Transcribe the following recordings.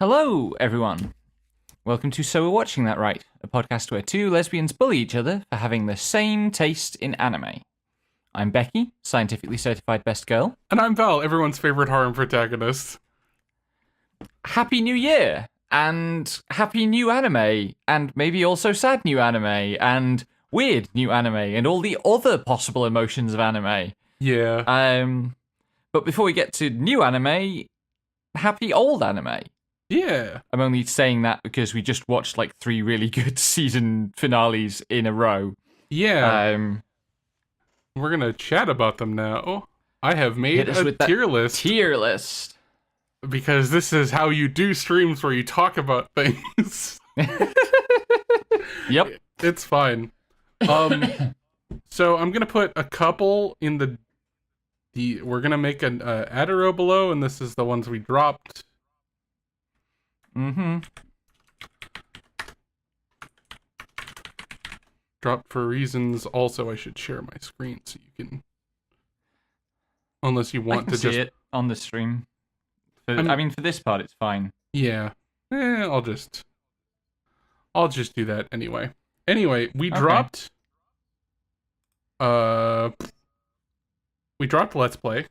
Hello, everyone. Welcome to So We're Watching That Right, a podcast where two lesbians bully each other for having the same taste in anime. I'm Becky, scientifically certified best girl. And I'm Val, everyone's favorite harem protagonist. Happy New Year! And happy new anime, and maybe also sad new anime, and weird new anime, and all the other possible emotions of anime. Yeah. But before we get to new anime, happy old anime. Yeah. I'm only saying that because we just watched like 3 really good season finales in a row. Yeah. We're gonna chat about them now. I have made a tier list. Tier list. Because this is how you do streams where you talk about things. Yep. It's fine. So I'm gonna put a couple in the we're gonna make an add a row below, and this is the ones we dropped. Dropped for reasons. Also, I should share my screen so you can, unless you want to see just it on the stream. I mean, for this part, it's fine. Yeah. I'll just do that anyway. Anyway, we dropped Let's Play.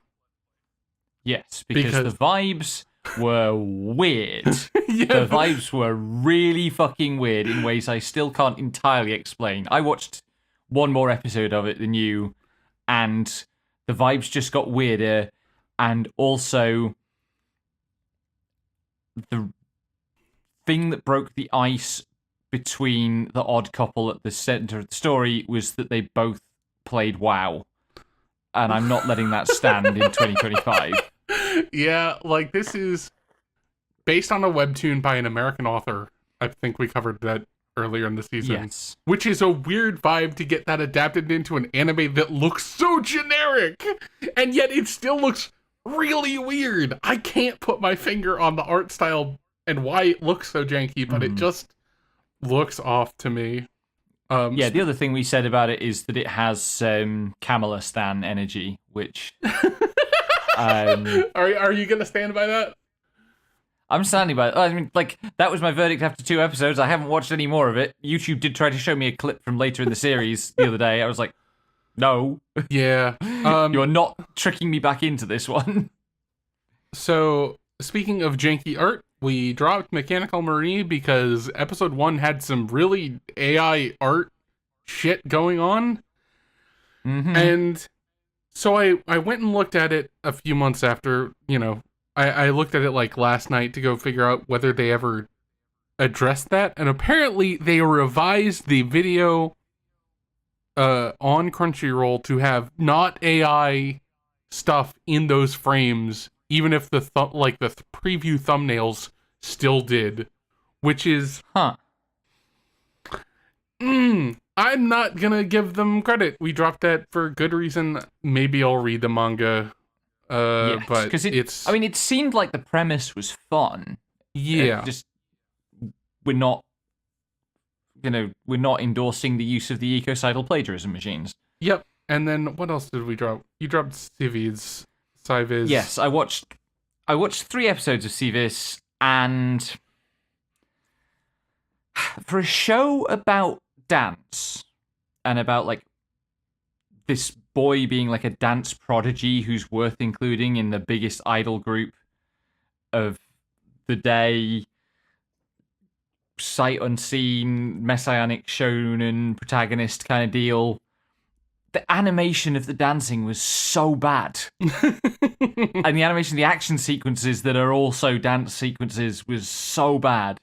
Yes, because the vibes were weird. Yeah. The vibes were really fucking weird in ways I still can't entirely explain. I watched one more episode of it than you, and the vibes just got weirder, and also the thing that broke the ice between the odd couple at the center of the story was that they both played WoW. And I'm not letting that stand in 2025. Yeah, like this is based on a webtoon by an American author. I think we covered that earlier in the season. Yes. Which is a weird vibe to get that adapted into an anime that looks so generic, and yet it still looks really weird. I can't put my finger on the art style and why it looks so janky, but it just looks off to me. Yeah, the other thing we said about it is that it has Kamala Stan energy, which... Are you going to stand by that? I'm standing by it. I mean, like, that was my verdict after 2 episodes. I haven't watched any more of it. YouTube did try to show me a clip from later in the series the other day. I was like, no. Yeah. You're not tricking me back into this one. So, speaking of janky art, we dropped Mechanical Marie because episode 1 had some really AI art shit going on. And so I went and looked at it a few months after, I looked at it like last night to go figure out whether they ever addressed that. And apparently they revised the video on Crunchyroll to have not AI stuff in those frames, even if the preview thumbnails still did, which is I'm not gonna give them credit. We dropped that for good reason. Maybe I'll read the manga, yes, but I mean, it seemed like the premise was fun. Yeah, we're not endorsing the use of the ecocidal plagiarism machines. Yep. And then what else did we drop? You dropped Civiz. Yes, I watched 3 episodes of Civis, and for a show about dance and about like this boy being like a dance prodigy who's worth including in the biggest idol group of the day, sight unseen, messianic shonen protagonist kind of deal. The animation of the dancing was so bad. And the animation of the action sequences that are also dance sequences was so bad.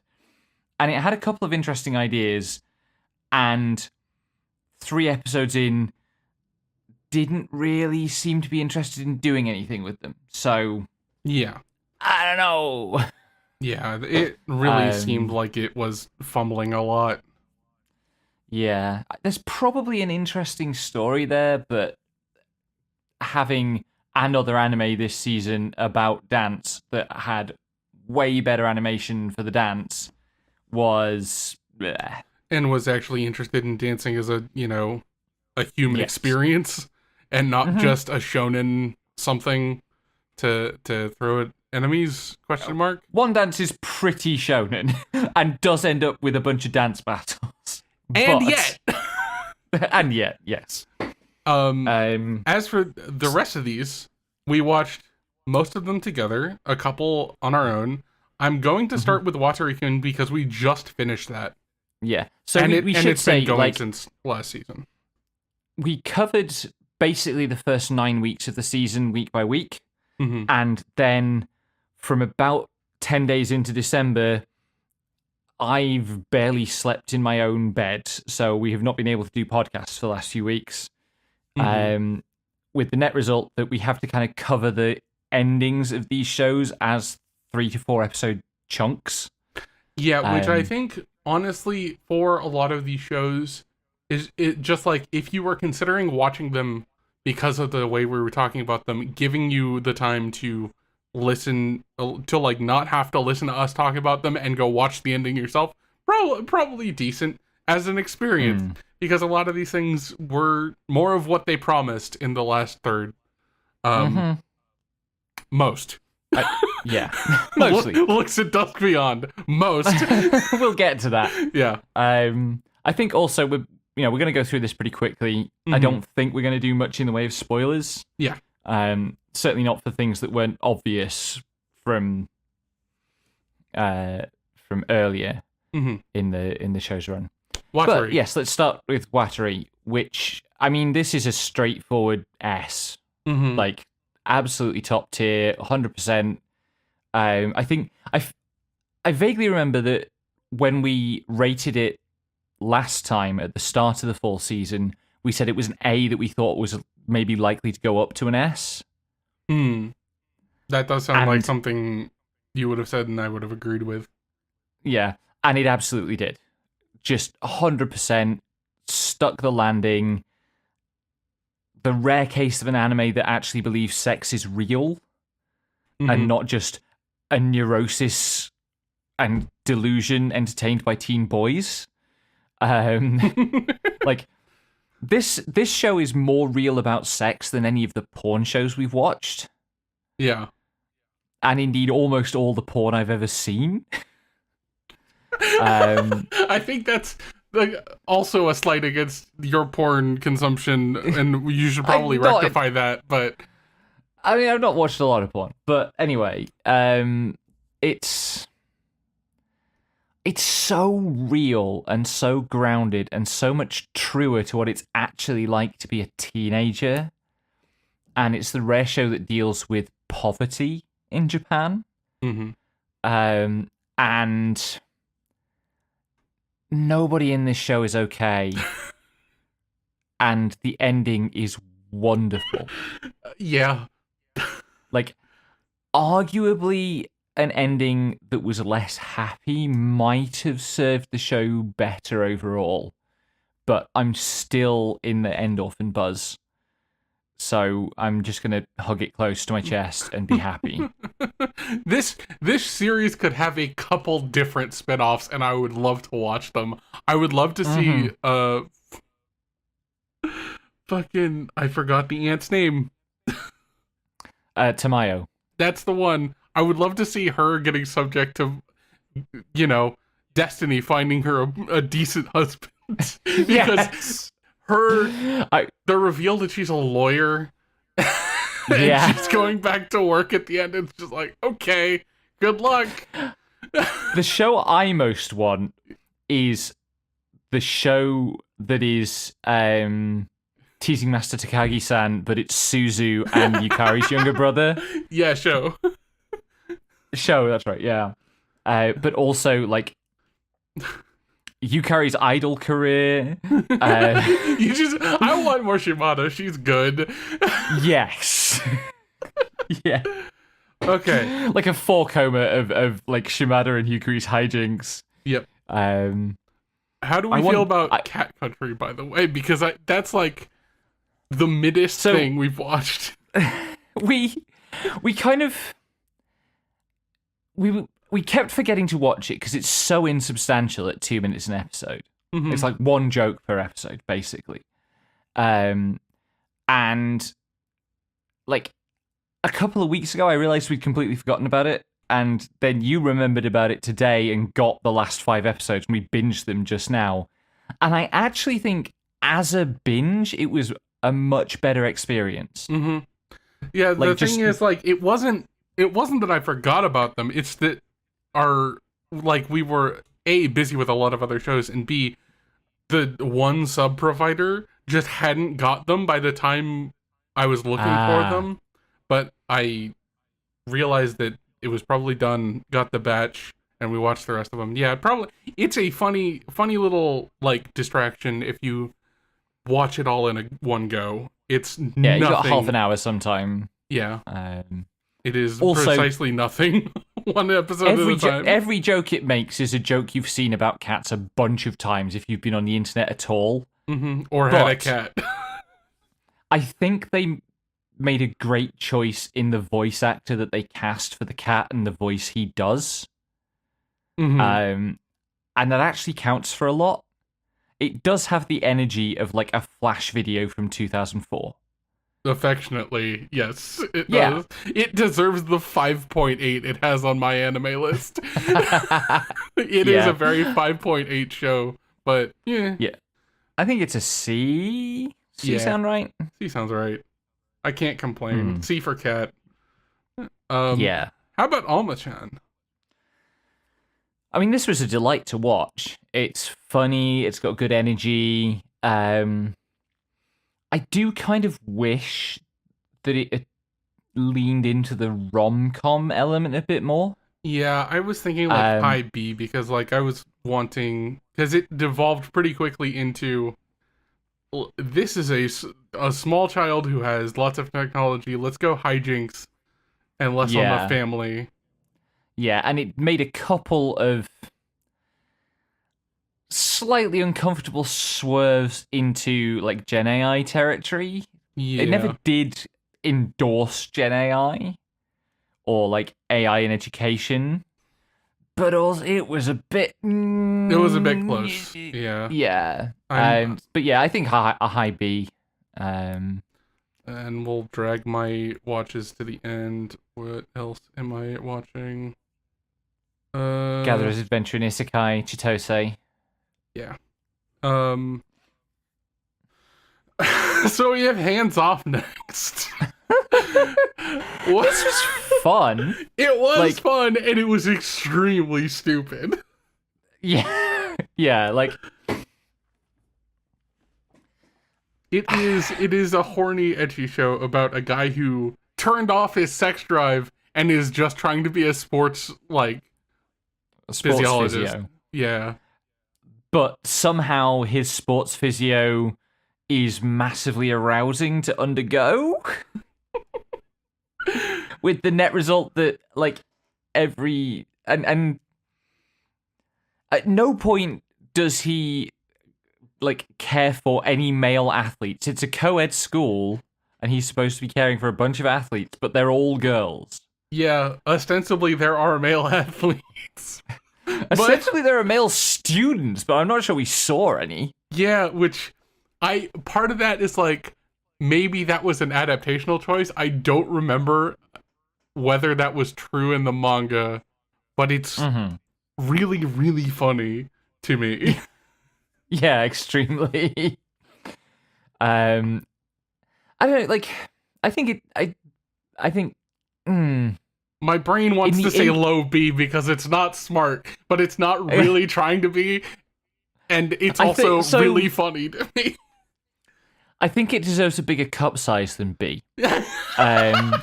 And it had a couple of interesting ideas, and 3 episodes in didn't really seem to be interested in doing anything with them. So, yeah. I don't know. Yeah, it really seemed like it was fumbling a lot. Yeah, there's probably an interesting story there, but having another anime this season about dance that had way better animation for the dance was... bleh. And was actually interested in dancing as a human experience, and not just a shonen something to throw it enemies? Question mark. One dance is pretty shonen and does end up with a bunch of dance battles. And But- yet, and yet, yes. as for the rest of these, we watched most of them together, a couple on our own. I'm going to start with Waterikun because we just finished that. Yeah. So And we should it's say, been going like, since last season. we covered basically the first 9 weeks of the season week by week. Mm-hmm. And then from about 10 days into December, I've barely slept in my own bed. So we have not been able to do podcasts for the last few weeks. Mm-hmm. With the net result that we have to kind of cover the endings of these shows as 3 to 4 episode chunks. Yeah, which I think, honestly, for a lot of these shows, is it just like if you were considering watching them because of the way we were talking about them, giving you the time to listen, to like not have to listen to us talk about them and go watch the ending yourself, probably decent as an experience. Because a lot of these things were more of what they promised in the last third. Most. Yeah, mostly. Looks at Dusk Beyond. Most. We'll get to that. Yeah. I think also we're going to go through this pretty quickly. I don't think we're going to do much in the way of spoilers. Yeah. Certainly not for things that weren't obvious from earlier in the show's run. Watery. But yes, let's start with Watery, which, I mean, this is a straightforward S. Like, absolutely top tier, 100%. I think I vaguely remember that when we rated it last time at the start of the fall season, we said it was an A that we thought was maybe likely to go up to an S. That does sound like something you would have said and I would have agreed with. Yeah, and it absolutely did. Just 100% stuck the landing. The rare case of an anime that actually believes sex is real and not just a neurosis and delusion entertained by teen boys. Like, this show is more real about sex than any of the porn shows we've watched. Yeah. And indeed, almost all the porn I've ever seen. I think that's also a slight against your porn consumption, and you should probably rectify that, but... I mean, I've not watched a lot of porn, but anyway, it's so real and so grounded and so much truer to what it's actually like to be a teenager. And it's the rare show that deals with poverty in Japan. And nobody in this show is okay. And the ending is wonderful. Yeah. Like, arguably, an ending that was less happy might have served the show better overall. But I'm still in the endorphin buzz. So I'm just going to hug it close to my chest and be happy. This series could have a couple different spin-offs, and I would love to watch them. I would love to see fucking, I forgot the aunt's name. Tamayo. That's the one. I would love to see her getting subject to, destiny finding her a decent husband. Because the reveal that she's a lawyer and she's going back to work at the end, it's just like, okay, good luck. The show I most want is the show that is Teasing Master Takagi-san, but it's Suzu and Yukari's younger brother. Yeah, show, that's right, yeah. But also, like, Yukari's idol career. I want more Shimada. She's good. Yes. Yeah. Okay. Like a four coma of like Shimada and Yukari's hijinks. Yep. How do we feel about Cat Country, by the way? Because that's like the middest thing we've watched. We kind of we kept forgetting to watch it because it's so insubstantial at 2 minutes an episode. It's like one joke per episode, basically. And like a couple of weeks ago, I realized we'd completely forgotten about it. And then you remembered about it today and got the last 5 episodes, and we binged them just now. And I actually think, as a binge, it was a much better experience. Mm-hmm. Yeah, the thing is, like, it wasn't that I forgot about them. It's that we were A, busy with a lot of other shows, and B, the one sub provider just hadn't got them by the time I was looking for them. But I realized that it was probably done, got the batch, and we watched the rest of them. Yeah, it's a funny little, like, distraction if you watch it all in one go. It's nothing. You got half an hour sometime. Yeah. It is also precisely nothing. One episode at a time. Every joke it makes is a joke you've seen about cats a bunch of times if you've been on the internet at all. Mm-hmm. Or had a cat. I think they made a great choice in the voice actor that they cast for the cat and the voice he does. Mm-hmm. And that actually counts for a lot. It does have the energy of, like, a Flash video from 2004. Affectionately, yes, it does. It deserves the 5.8 it has on my anime list. It is a very 5.8 show, but yeah. I think it's a C. C sound right? C sounds right. I can't complain. C for cat. How about Alma-chan? I mean, this was a delight to watch. It's funny. It's got good energy. I do kind of wish that it leaned into the rom-com element a bit more. Yeah, I was thinking like high B because like I was wanting, because it devolved pretty quickly into, this is a small child who has lots of technology. Let's go hijinks and less on the family. Yeah, and it made a couple of slightly uncomfortable swerves into, like, Gen AI territory. Yeah. It never did endorse Gen AI or, like, AI in education, but also it was a bit... It was a bit close, yeah. Yeah. But yeah, I think a high B. And we'll drag my watches to the end. What else am I watching? Gatherer's Adventure in Isekai, Chitose. Yeah. So we have Hands Off next. This was fun. It was fun, and it was extremely stupid. Yeah. Yeah, like... It is a horny, ecchi show about a guy who turned off his sex drive and is just trying to be a sports physiologist. Physio. Yeah. But somehow his sports physio is massively arousing to undergo. With the net result that, like, and at no point does he, like, care for any male athletes. It's a co-ed school, and he's supposed to be caring for a bunch of athletes, but they're all girls. Yeah, ostensibly there are male athletes. Essentially, there are male students, but I'm not sure we saw any. Yeah, part of that is like, maybe that was an adaptational choice. I don't remember whether that was true in the manga, but it's really, really funny to me. Yeah, extremely. I don't know, like, I think my brain wants to say low B because it's not smart, but it's not really trying to be, and it's also really funny to me. I think it deserves a bigger cup size than B. Listen,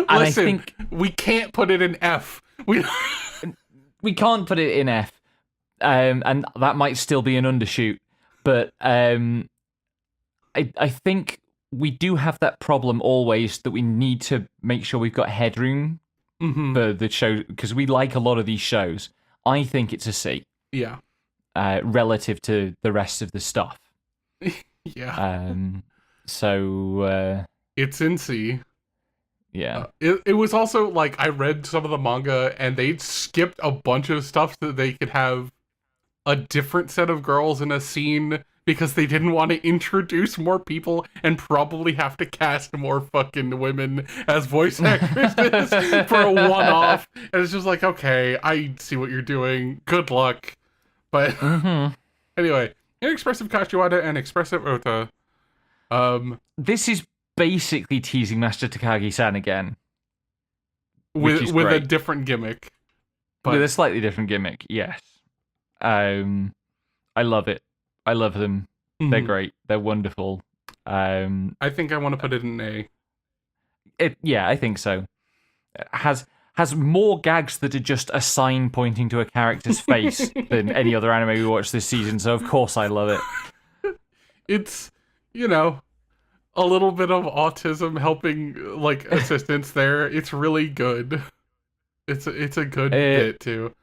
I think we can't put it in F. We can't put it in F, and that might still be an undershoot. But I think we do have that problem always that we need to make sure we've got headroom for the show, because we like a lot of these shows. I think it's a C. Yeah. Relative to the rest of the stuff. Yeah. So it's in C. Yeah. It was also like, I read some of the manga and they skipped a bunch of stuff so that they could have a different set of girls in a scene because they didn't want to introduce more people and probably have to cast more fucking women as voice actresses for a one-off. And it's just like, okay, I see what you're doing. Good luck. But anyway, inexpressive Kashiwada and expressive Ota. This is basically teasing Master Takagi-san again. With a different gimmick. But with a slightly different gimmick, yes. I love it. I love them. They're great. They're wonderful. I think I want to put it in A. Yeah, I think so. It has more gags that are just a sign pointing to a character's face than any other anime we watched this season, so of course I love it. It's, a little bit of autism helping, like, assistance there. It's really good. It's a good bit, too.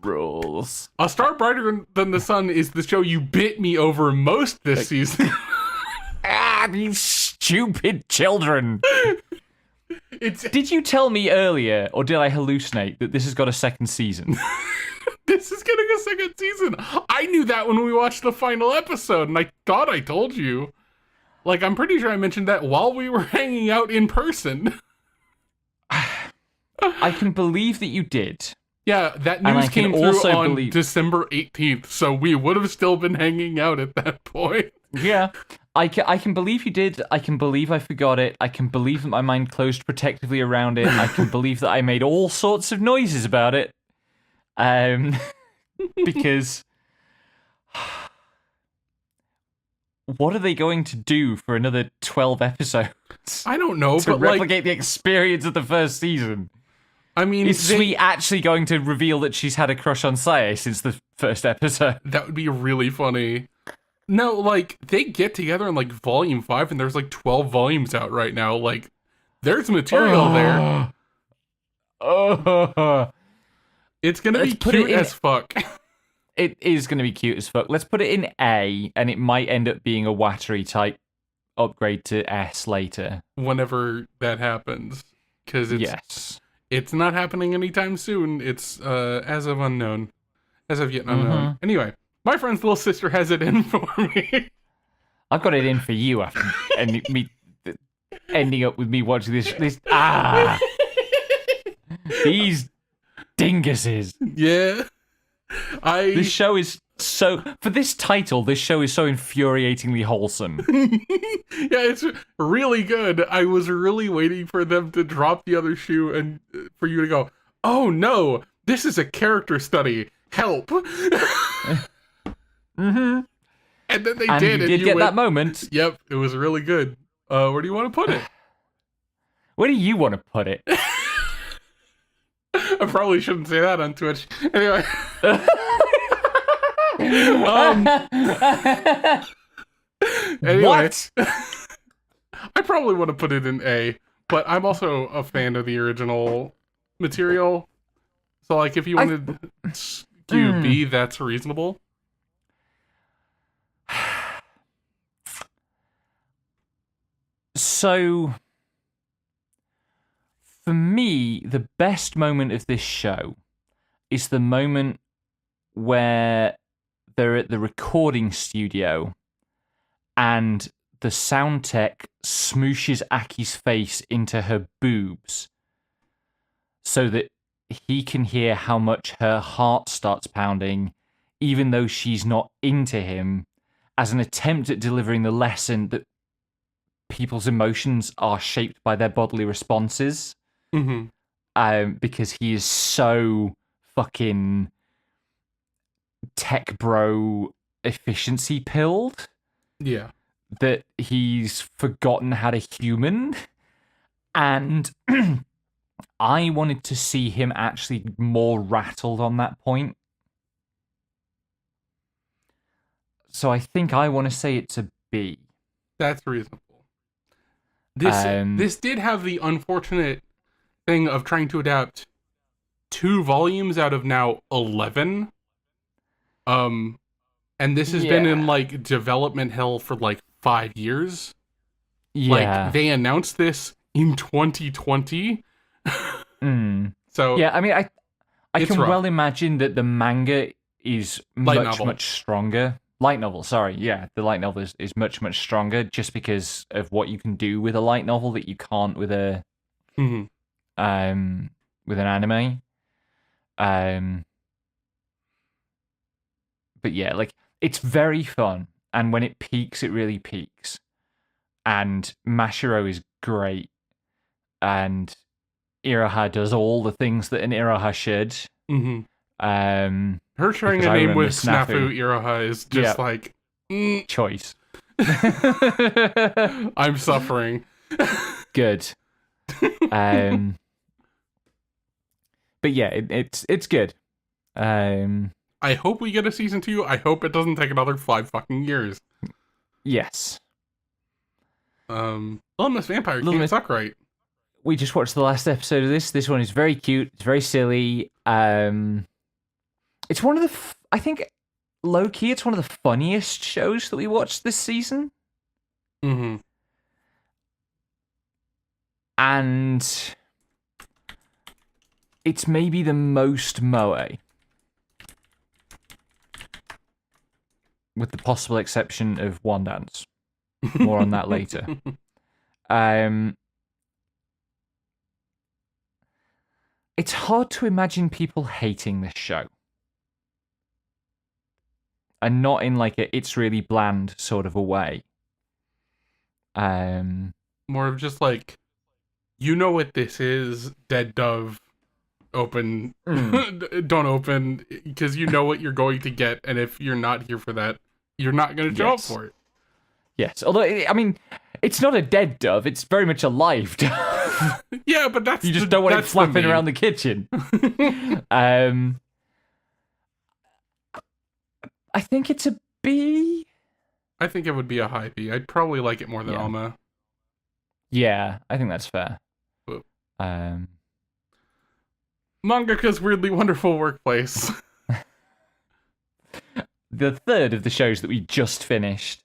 Rules. A Star Brighter Than the Sun is the show you bit me over most this season. These stupid children. Did you tell me earlier, or did I hallucinate, that this has got a second season? This is getting a second season. I knew that when we watched the final episode, and I thought I told you. Like, I'm pretty sure I mentioned that while we were hanging out in person. I can believe that you did. Yeah, that news came through on December 18th, so we would have still been hanging out at that point. Yeah. I can believe you did. I can believe I forgot it. I can believe that my mind closed protectively around it. I can believe that I made all sorts of noises about it. Because... what are they going to do for another 12 episodes? I don't know, to replicate the experience of the first season. I mean, is Sui actually going to reveal that she's had a crush on Sae since the first episode? That would be really funny. No, like, they get together in, like, volume 5, and there's, like, 12 volumes out right now. Like, there's material there. It's gonna be cute as fuck. It is going to be cute as fuck. Let's put it in A, and it might end up being a Wattery type upgrade to S later. Whenever that happens. Because it's not happening anytime soon. It's as of unknown. As of yet unknown. Anyway, my friend's little sister has it in for me. I've got it in for you after ending up with me watching this. These dinguses. Yeah. This show is so... For this title, this show is so infuriatingly wholesome. Yeah, it's really good. I was really waiting for them to drop the other shoe and for you to go, oh no, this is a character study. Help. And then they did. You did get that moment. Yep, it was really good. Where do you want to put it? Where do you want to put it? I probably shouldn't say that on Twitch. Anyway. Anyway. What? I probably want to put it in A, but I'm also a fan of the original material. So, like, if you wanted to B, that's reasonable. So... for me, the best moment of this show is the moment where they're at the recording studio and the sound tech smooshes Aki's face into her boobs so that he can hear how much her heart starts pounding, even though she's not into him, as an attempt at delivering the lesson that people's emotions are shaped by their bodily responses. Because he is so fucking tech bro efficiency pilled. Yeah. That he's forgotten how to human. And I wanted to see him actually more rattled on that point. So I think I want to say it's a B. That's reasonable. This did have the unfortunate thing of trying to adapt 2 volumes out of now 11. And this has been in, like, development hell for, like, 5 years. Yeah. Like, they announced this in 2020. So yeah, I mean, I can well imagine that the manga is much stronger Light novel, sorry, yeah, the light novel is much, much stronger just because of what you can do with a light novel that you can't with a Mhm. with an anime. But yeah, like it's very fun, and when it peaks, it really peaks. And Mashiro is great, and Iroha does all the things that an Iroha should. Mhm. Um, Her sharing because a I name remember with Snafu Iroha is Yeah. just like, mm, choice. I'm suffering. Good. Um, but yeah, it's good. Um, I hope we get a season 2. I hope it doesn't take another 5 fucking years. yes. Little Miss Vampire Little can't Miss- suck right. We just watched the last episode of this. This one is very cute. It's very silly. It's one of the I think low key, it's one of the funniest shows that we watched this season. Mm-hmm. And it's maybe the most moe, with the possible exception of One Dance. More on that later. It's hard to imagine people hating this show. And not in like a it's really bland sort of a way. More of just like, you know what this is, dead dove. Open, don't open, because you know what you're going to get, and if you're not here for that, you're not going to show up for it. Yes, although, I mean, it's not a dead dove, it's very much a live dove. Yeah, but that's you just don't want it flapping around the kitchen. I think it's a B. I think it would be a high B. I'd probably like it more than Alma. Yeah, I think that's fair. But Mangaka's Weirdly Wonderful Workplace. The third of the shows that we just finished.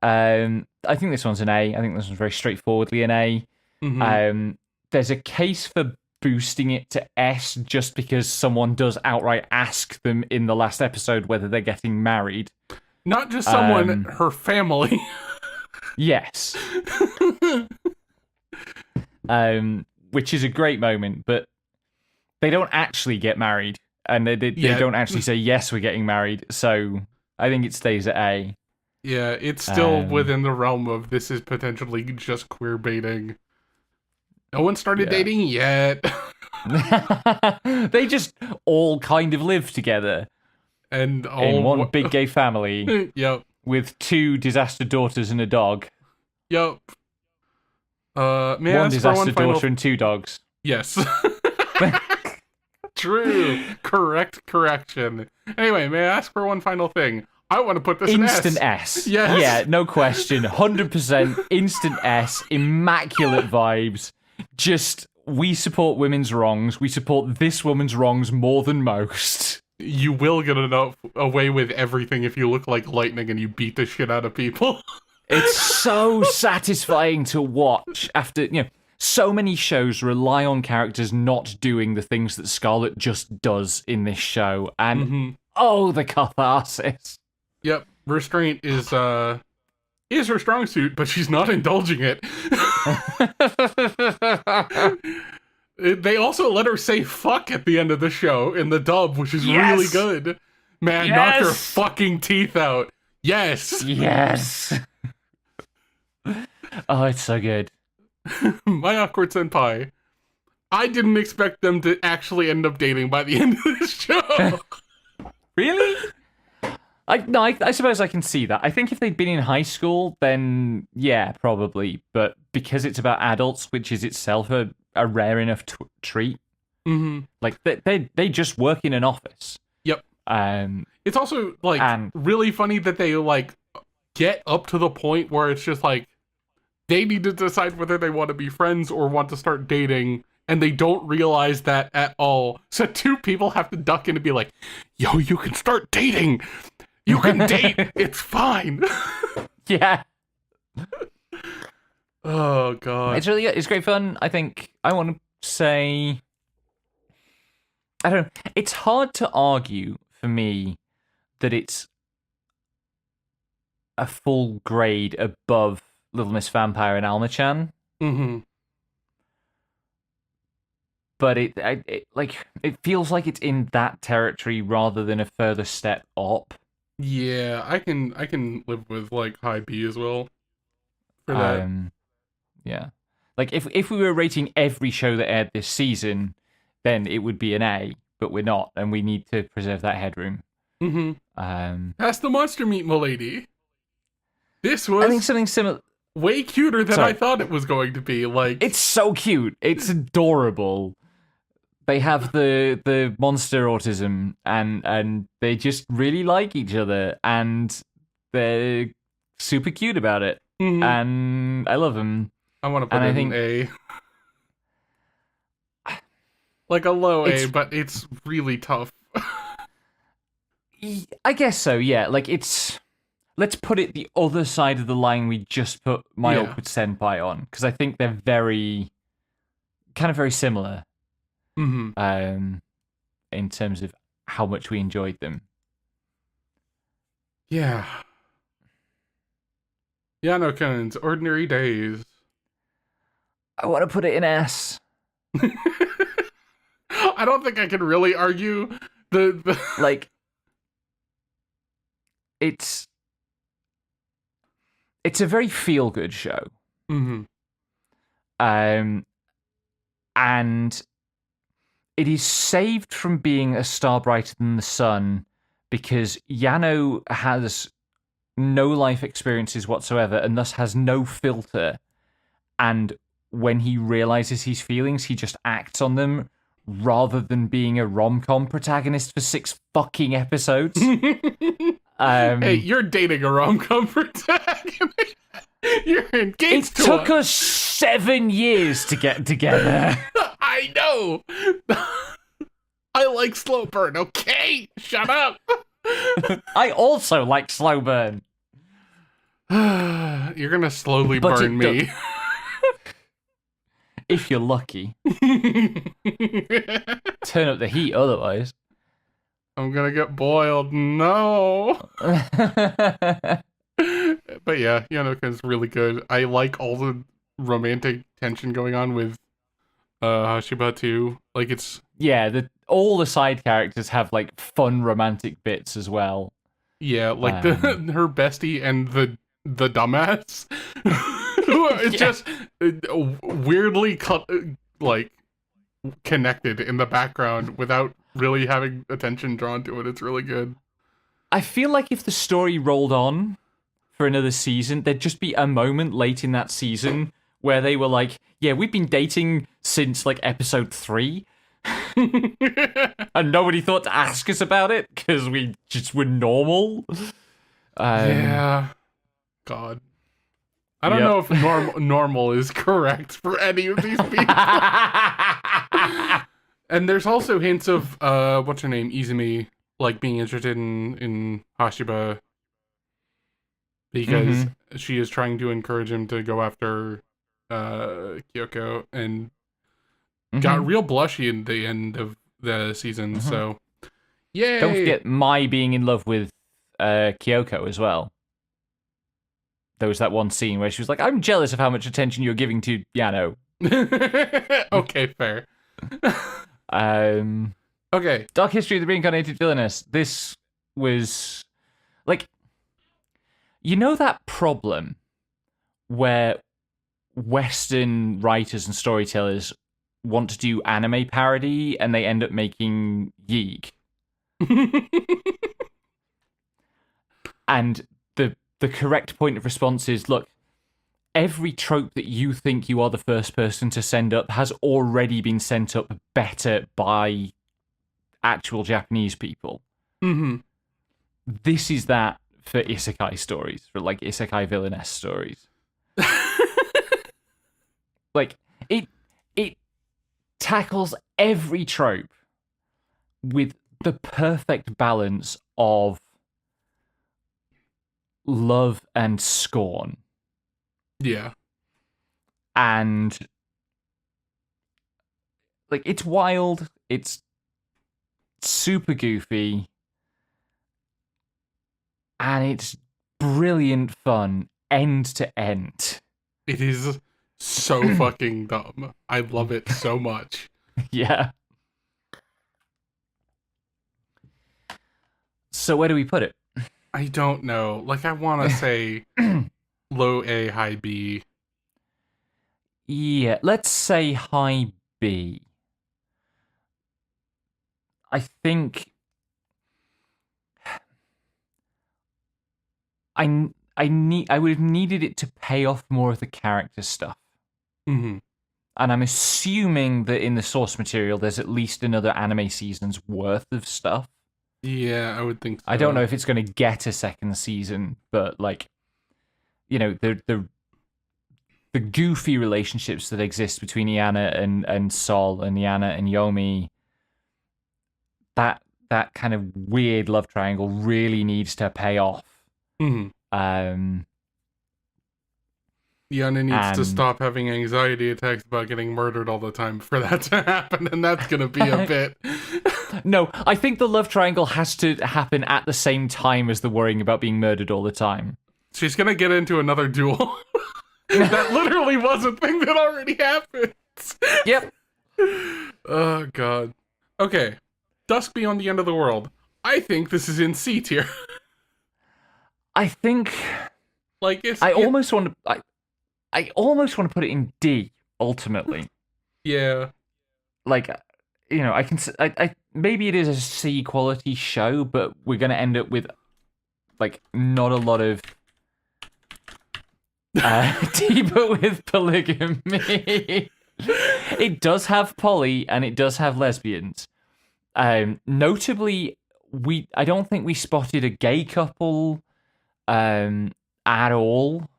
I think this one's an A. I think this one's very straightforwardly an A. Mm-hmm. There's a case for boosting it to S just because someone does outright ask them in the last episode whether they're getting married. Not just someone, her family. Yes. Which is a great moment, but they don't actually get married, and they don't actually say, yes, we're getting married, so I think it stays at A. Yeah, it's still within the realm of this is potentially just queer baiting. No one started dating yet. They just all kind of live together. And all in one big gay family. Yep. With 2 disaster daughters and a dog. Yep. May one I ask disaster for one daughter and 2 dogs. Yes. True. Correction. Anyway, may I ask for one final thing? I want to put this instant in S. S. Yes. Yeah, no question. 100% instant S. Immaculate vibes. Just, we support women's wrongs. We support this woman's wrongs more than most. You will get away with everything if you look like lightning and you beat the shit out of people. It's so satisfying to watch after, so many shows rely on characters not doing the things that Scarlet just does in this show. And, the catharsis. Yep. Restraint is her strong suit, but she's not indulging it. They also let her say fuck at the end of the show in the dub, which is really good. Man, knock her fucking teeth out. Yes. Yes. Oh, it's so good. My awkward senpai. I didn't expect them to actually end up dating by the end of this show. Really? I suppose I can see that. I think if they'd been in high school, then yeah, probably. But because it's about adults, which is itself a rare enough treat, like they just work in an office. Yep. It's also really funny that they get up to the point where it's just like they need to decide whether they want to be friends or want to start dating. And they don't realize that at all. So 2 people have to duck in and be like, yo, you can start dating. You can date. It's fine. Yeah. Oh, God. It's great fun. I think I want to say, I don't know. It's hard to argue for me that it's a full grade above Little Miss Vampire and Alma-chan. Mm-hmm. But it feels like it's in that territory rather than a further step up. Yeah, I can live with like high B as well for that. Yeah. Like if we were rating every show that aired this season, then it would be an A, but we're not, and we need to preserve that headroom. Mm-hmm. Um, Pass the monster meat, milady. This I think was something similar. way cuter than I Sorry, thought it was going to be. Like, it's so cute. It's adorable. They have the monster autism, and they just really like each other, and they're super cute about it, mhm. and I love them. I want to And put I it in think A, like a low A, it's, but it's really tough. I guess so, yeah. Like it's, let's put it the other side of the line we just put My Yeah. Awkward Senpai on, because I think they're kind of very similar, Mm-hmm. in terms of how much we enjoyed them. Yeah. Yano Kun's Ordinary Days. I want to put it in S. I don't think I can really argue the Like it's a very feel good show. Mm-hmm. And it is saved from being a star brighter than the sun because Yano has no life experiences whatsoever and thus has no filter. And when he realizes his feelings, he just acts on them rather than being a rom-com protagonist for 6 fucking episodes. Hey, you're dating a rom-com protagonist. You're engaged to took one. us 7 years to get together. I know. I like slow burn, okay? Shut up. I also like slow burn. You're gonna slowly But burn me. If you're lucky. Turn up the heat otherwise. I'm gonna get boiled. No. But yeah, Yanoka's really good. I like all the romantic tension going on with Hashiba too. Like it's Yeah, all the side characters have like fun romantic bits as well. like the her bestie and the dumbass who are just weirdly like connected in the background without really having attention drawn to it. It's really good. I feel like if the story rolled on for another season, there'd just be a moment late in that season where they were like, yeah, we've been dating since like episode 3. And nobody thought to ask us about it because we just were normal. Yeah. God. I don't know if normal is correct for any of these people. And there's also hints of what's her name, Izumi, like being interested in Hashiba because she is trying to encourage him to go after Kyoko and got real blushy in the end of the season. So, yay! Don't forget Mai being in love with Kyoko as well. There was that one scene where she was like, I'm jealous of how much attention you're giving to Yano. Okay, fair. Okay. Dark History of the Reincarnated Villainess. This was like, you know that problem where Western writers and storytellers want to do anime parody and they end up making Yeek. And the correct point of response is, look, every trope that you think you are the first person to send up has already been sent up better by actual Japanese people. This is that for isekai stories, for like isekai villainess stories. Like it tackles every trope with the perfect balance of love and scorn. Yeah. And like it's wild, it's super goofy, and it's brilliant fun, end to end. It is so fucking dumb. I love it so much. Yeah. So where do we put it? I don't know. Like, I want to say low A, high B. Yeah, let's say high B. I think I would have needed it to pay off more of the character stuff. Mm-hmm. And I'm assuming that in the source material there's at least another anime season's worth of stuff. Yeah, I would think so. I don't know if it's going to get a second season, but like, you know, the goofy relationships that exist between Iana and Sol and Iana and Yomi, that kind of weird love triangle really needs to pay off. Mm-hmm. Yana needs to stop having anxiety attacks about getting murdered all the time for that to happen, and that's gonna be a bit. No, I think the love triangle has to happen at the same time as the worrying about being murdered all the time. She's gonna get into another duel. That literally was a thing that already happened. Yep. Oh, God. Okay. Dusk Beyond the End of the World. I think this is in C tier. I think... Like, it's... I almost want to put it in D, ultimately. Yeah. Like, you know, I maybe it is a C quality show, but we're going to end up with, like, not a lot of... deeper with polygamy. It does have poly and it does have lesbians. Notably, I don't think we spotted a gay couple at all.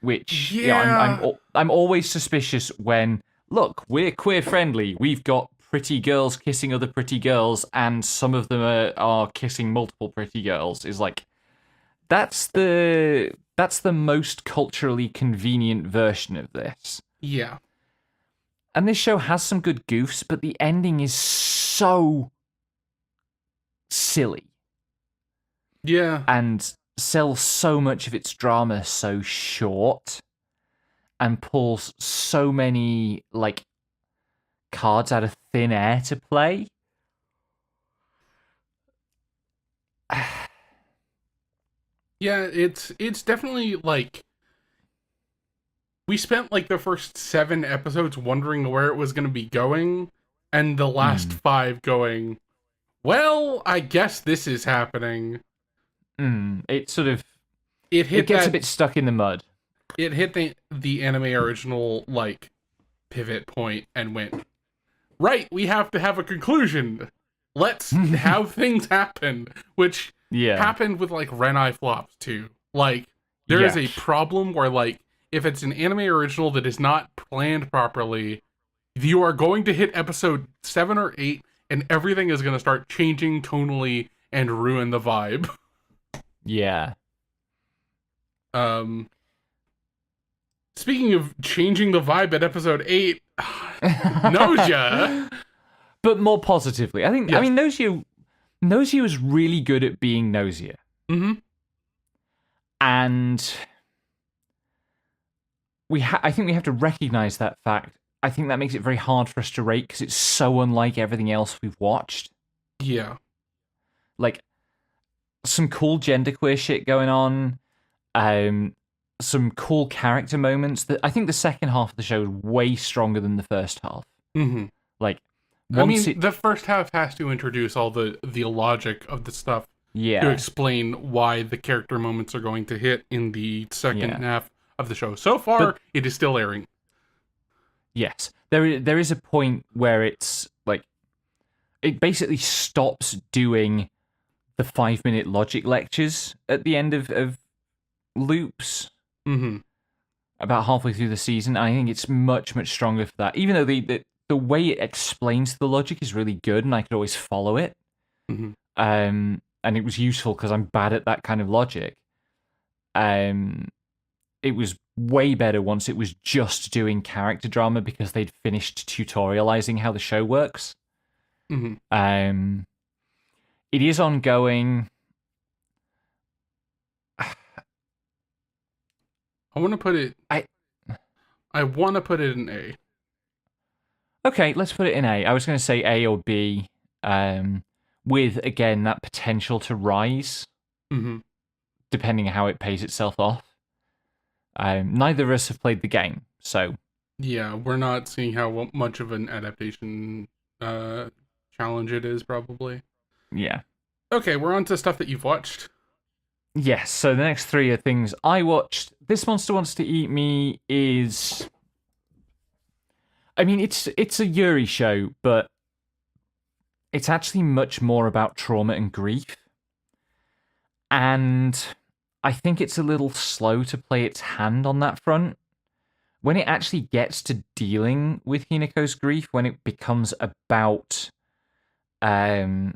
Which I'm always suspicious when look, we're queer friendly. We've got pretty girls kissing other pretty girls, and some of them are kissing multiple pretty girls. Is like that's the most culturally convenient version of this. Yeah. And this show has some good goofs, but the ending is so silly. Yeah. And sells so much of its drama so short and pulls so many, like, cards out of thin air to play. Yeah, it's definitely, like... We spent, like, the first 7 episodes wondering where it was going to be going, and the last 5 going, well, I guess this is happening. It sort of... It gets a bit stuck in the mud. It hit the anime original, like, pivot point and went, right, we have to have a conclusion. Let's have things happen. Which happened with, like, Renai Flops, too. Like, there is a problem where, like, if it's an anime original that is not planned properly, you are going to hit episode 7 or 8, and everything is going to start changing tonally and ruin the vibe. Yeah. Speaking of changing the vibe at episode 8, Nausea. But more positively. I think, yes. I mean, Nausea was really good at being Nausea. Mm-hmm. And I think we have to recognize that fact. I think that makes it very hard for us to rate because it's so unlike everything else we've watched. Yeah. Like, some cool genderqueer shit going on. Some cool character moments. That I think the second half of the show is way stronger than the first half. Mm-hmm. Like, the first half has to introduce all the logic of the stuff to explain why the character moments are going to hit in the second half of the show. So far, it is still airing. Yes. There is a point where it's, like, it basically stops doing the 5-minute logic lectures at the end of loops. Mm-hmm. About halfway through the season. I think it's much, much stronger for that. Even though the way it explains the logic is really good and I could always follow it. Mm-hmm. And it was useful because I'm bad at that kind of logic. It was way better once it was just doing character drama because they'd finished tutorializing how the show works. Mm-hmm. It is ongoing. I want to put it. I I want to put it in A. Okay, let's put it in A. I was going to say A or B, with again that potential to rise, Mm-hmm. depending how it pays itself off. Neither of us have played the game, so Yeah, we're not seeing how much of an adaptation challenge it is, probably. yeah. Okay, we're on to stuff that you've watched. Yes, so the next three are things I watched. This Monster Wants to Eat Me is... I mean, it's a Yuri show, but it's actually much more about trauma and grief. And I think it's a little slow to play its hand on that front. When it actually gets to dealing with Hinako's grief, when it becomes about the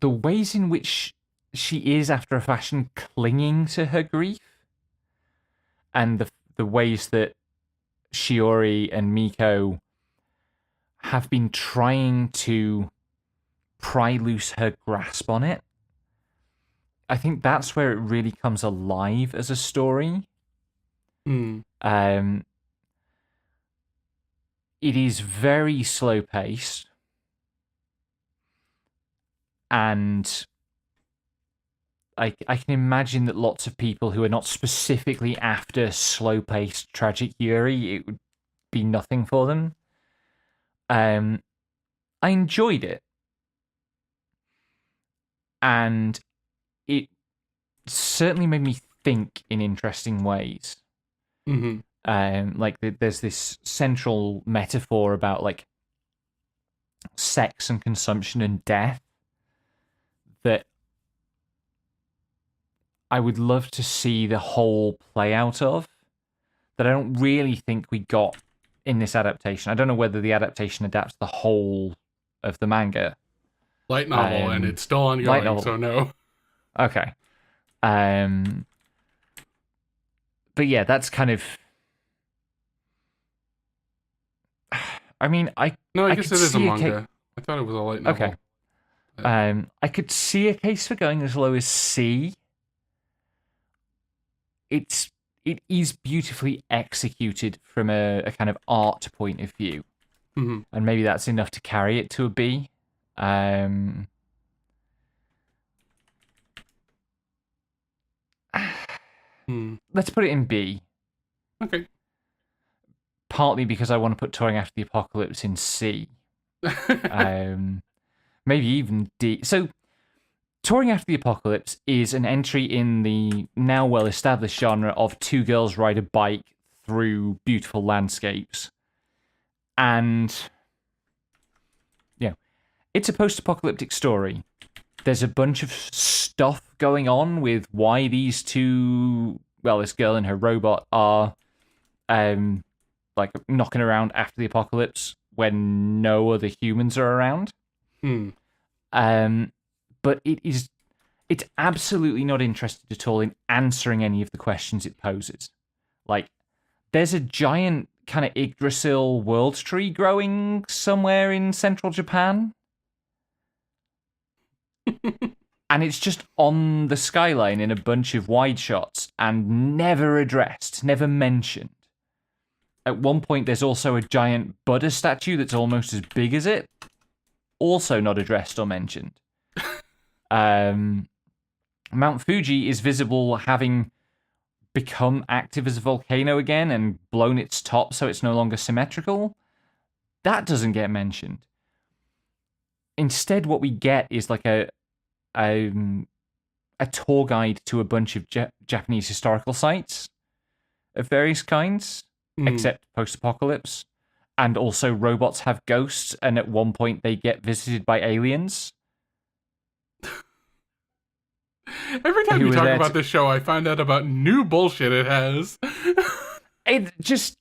ways in which she is, after a fashion, clinging to her grief, and the ways that Shiori and Miko have been trying to pry loose her grasp on it. I think that's where it really comes alive as a story. Mm. It is very slow paced, and I can imagine that lots of people who are not specifically after slow paced tragic Yuri, it would be nothing for them. I enjoyed it, and it certainly made me think in interesting ways. Mm-hmm. Like there's this central metaphor about like sex and consumption and death that I would love to see the whole play out of, that I don't really think we got in this adaptation. I don't know whether the adaptation adapts the whole of the manga. Light novel, and it's still light ongoing, novel. so no. Okay. But yeah, that's kind of... I mean, I guess it is a manga. I thought it was a light novel. Okay. I could see a case for going as low as C. It is beautifully executed from a kind of art point of view, mm-hmm. and maybe that's enough to carry it to a B. Let's put it in B. Okay. Partly because I want to put Touring After the Apocalypse in C. Maybe even D. So, Touring After the Apocalypse is an entry in the now well-established genre of two girls ride a bike through beautiful landscapes. And, it's a post-apocalyptic story. There's a bunch of stuff going on with why these two, this girl and her robot are, like, knocking around after the apocalypse when no other humans are around. But it's absolutely not interested at all in answering any of the questions it poses. Like, there's a giant kind of Yggdrasil world tree growing somewhere in central Japan. And it's just on the skyline in a bunch of wide shots and never addressed, never mentioned. At one point, there's also a giant Buddha statue that's almost as big as it. Also not addressed or mentioned. Mount Fuji is visible, having become active as a volcano again and blown its top so it's no longer symmetrical. That doesn't get mentioned. Instead, what we get is like a tour guide to a bunch of Japanese historical sites of various kinds, except post-apocalypse. And also robots have ghosts, and at one point they get visited by aliens. Every time you talk about this show, I find out about new bullshit it has. It just...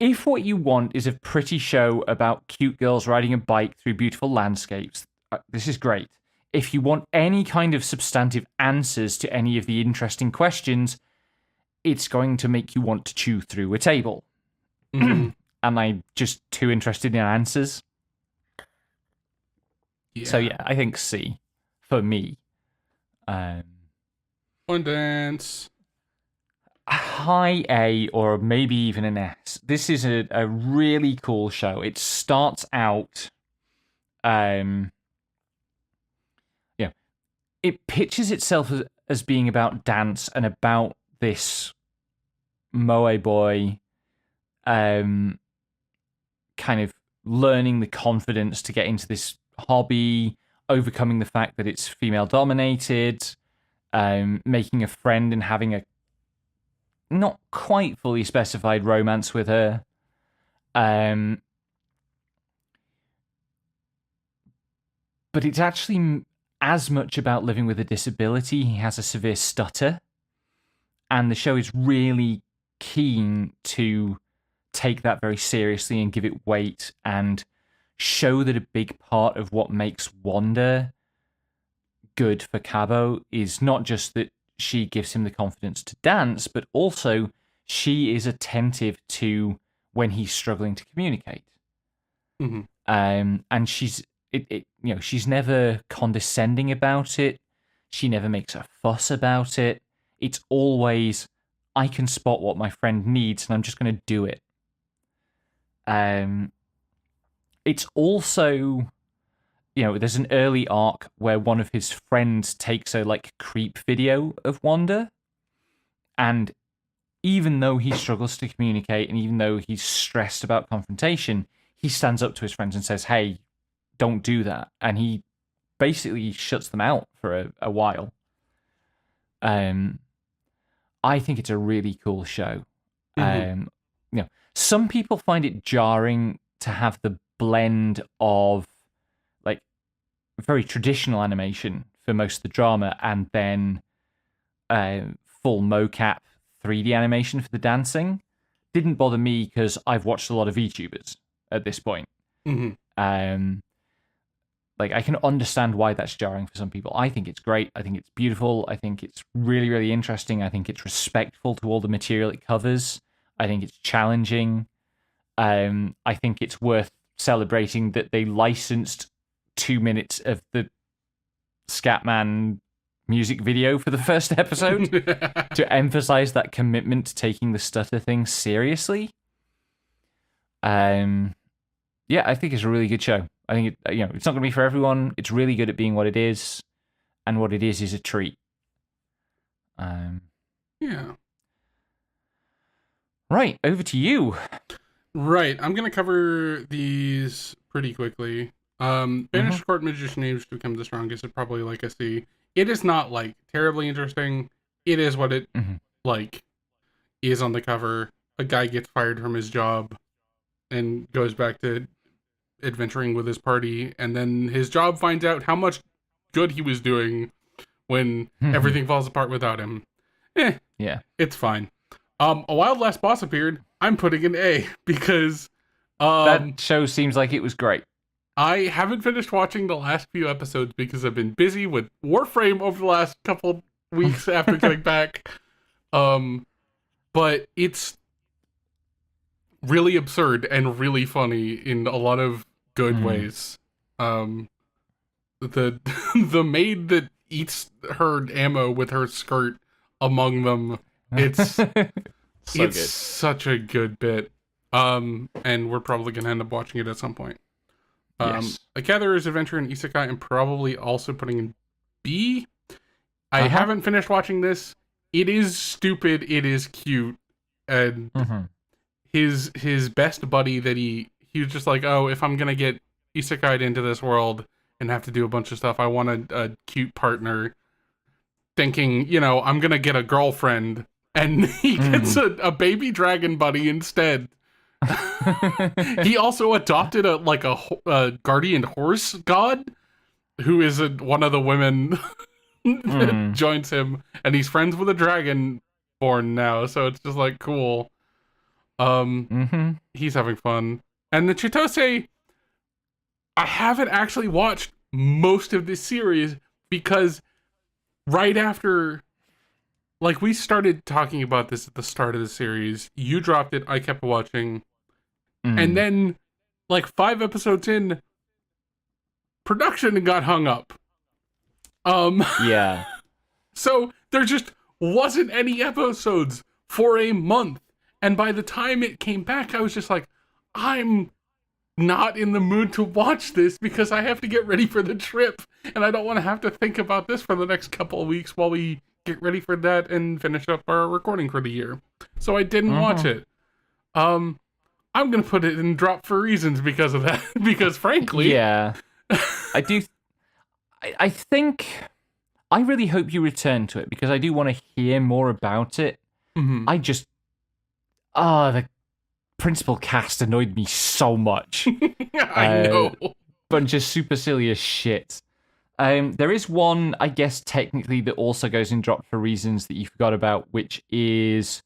If what you want is a pretty show about cute girls riding a bike through beautiful landscapes, this is great. If you want any kind of substantive answers to any of the interesting questions, it's going to make you want to chew through a table. Mm-hmm. Am I just too interested in answers? Yeah. So yeah, I think C for me. Well, One Dance. High A or maybe even an S. This is a really cool show. It starts out, yeah, it pitches itself as being about dance and about this moe boy, kind of learning the confidence to get into this hobby, overcoming the fact that it's female dominated, making a friend and having a not quite fully specified romance with her. But it's actually as much about living with a disability. He has a severe stutter. And the show is really keen to take that very seriously and give it weight and show that a big part of what makes Wanda good for Cabo is not just that she gives him the confidence to dance, but also she is attentive to when he's struggling to communicate. Mm-hmm. And she's she's never condescending about it. She never makes a fuss about it. It's always, I can spot what my friend needs, and I'm just going to do it. It's also, there's an early arc where one of his friends takes a creep video of Wanda, and even though he struggles to communicate and even though he's stressed about confrontation, he stands up to his friends and says, "Hey, don't do that," and he basically shuts them out for a while. I think it's a really cool show. Mm-hmm. Some people find it jarring to have the blend of very traditional animation for most of the drama and then full mocap 3D animation for the dancing. Didn't bother me because I've watched a lot of VTubers at this point. Mm-hmm. I can understand why that's jarring for some people. I think it's great. I think it's beautiful. I think it's really, really interesting. I think it's respectful to all the material it covers. I think it's challenging. I think it's worth celebrating that they licensed 2 minutes of the Scatman music video for the first episode to emphasize that commitment to taking the stutter thing seriously. I think it's a really good show. I think it's not going to be for everyone. It's really good at being what it is, and what it is a treat. Yeah. Right, over to you. Right, I'm gonna cover these pretty quickly. Banished Court Magician Age to become the strongest is probably like a C. It is not terribly interesting. It is what it is on the cover. A guy gets fired from his job and goes back to adventuring with his party, and then his job finds out how much good he was doing when everything falls apart without him. Yeah, it's fine. A wild last boss appeared. I'm putting an A because that show seems like it was great. I haven't finished watching the last few episodes because I've been busy with Warframe over the last couple weeks after getting back. But it's really absurd and really funny in a lot of good ways. The the maid that eats her ammo with her skirt among them, it's good. Such a good bit. And we're probably gonna end up watching it at some point. Yes. A Gatherer's Adventure in Isekai, I'm probably also putting in B. I haven't finished watching this. It is stupid. It is cute, and his best buddy that he was just like, oh, if I'm gonna get isekai'd into this world and have to do a bunch of stuff, I want a cute partner. Thinking, I'm gonna get a girlfriend, and he gets a baby dragon buddy instead. He also adopted a guardian horse god who is one of the women that joins him, and he's friends with a dragon born now, so it's just cool. He's having fun. And the Chitose, I haven't actually watched most of this series because right after we started talking about this at the start of the series, you dropped it, I kept watching. And then, 5 episodes in, production got hung up. Yeah. So, there's just wasn't any episodes for a month. And by the time it came back, I was just like, I'm not in the mood to watch this because I have to get ready for the trip. And I don't want to have to think about this for the next couple of weeks while we get ready for that and finish up our recording for the year. So I didn't watch it. I'm going to put it in drop for reasons because of that. Because frankly... Yeah. I think... I really hope you return to it because I do want to hear more about it. I just... the principal cast annoyed me so much. I know. Bunch of supercilious shit. There is one, I guess, technically that also goes in drop for reasons that you forgot about, which is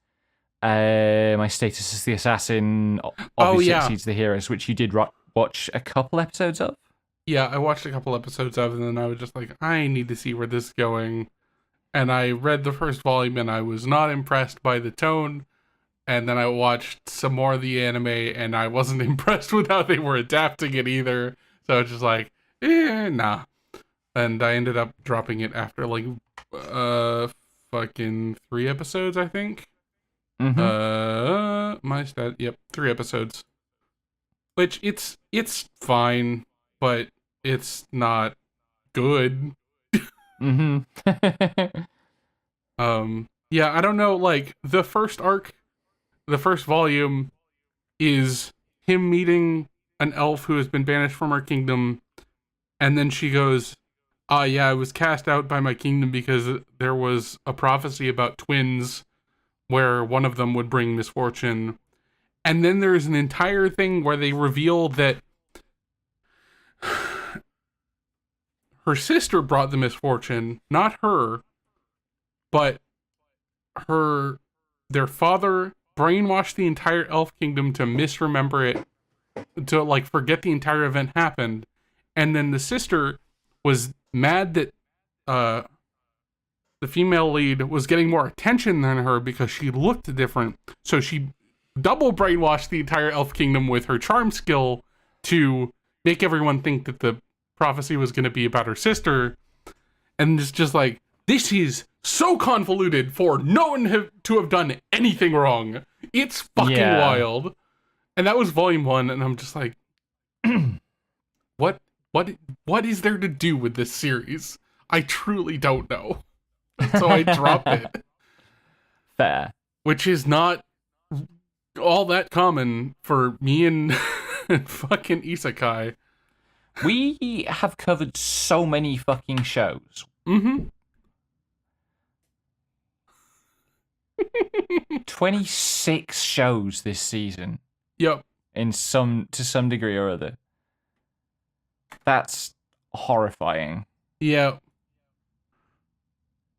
My Status as the Assassin obviously exceeds the heroes, which you did watch a couple episodes of. Yeah, I watched a couple episodes of it, and then I was just like, I need to see where this is going. And I read the first volume, and I was not impressed by the tone. And then I watched some more of the anime, and I wasn't impressed with how they were adapting it either. So it's just like, nah. And I ended up dropping it after, like, fucking 3 episodes, I think. Yep, 3 episodes. Which, it's fine, but it's not good. Yeah, I don't know, like, the first arc, the first volume is him meeting an elf who has been banished from our kingdom, and then she goes, I was cast out by my kingdom because there was a prophecy about twins where one of them would bring misfortune. And then there's an entire thing where they reveal that her sister brought the misfortune, not her, but their father brainwashed the entire elf kingdom to misremember it, to like forget the entire event happened. And then the sister was mad that the female lead was getting more attention than her because she looked different. So she double brainwashed the entire elf kingdom with her charm skill to make everyone think that the prophecy was going to be about her sister. And it's just like, this is so convoluted for no one to have done anything wrong. It's fucking wild. And that was volume 1, and I'm just like, what is there to do with this series? I truly don't know. So I dropped it. fair. Which is not all that common for me and fucking isekai. We have covered so many fucking shows. 26 shows this season. Yep. To some degree or other. That's horrifying. Yeah.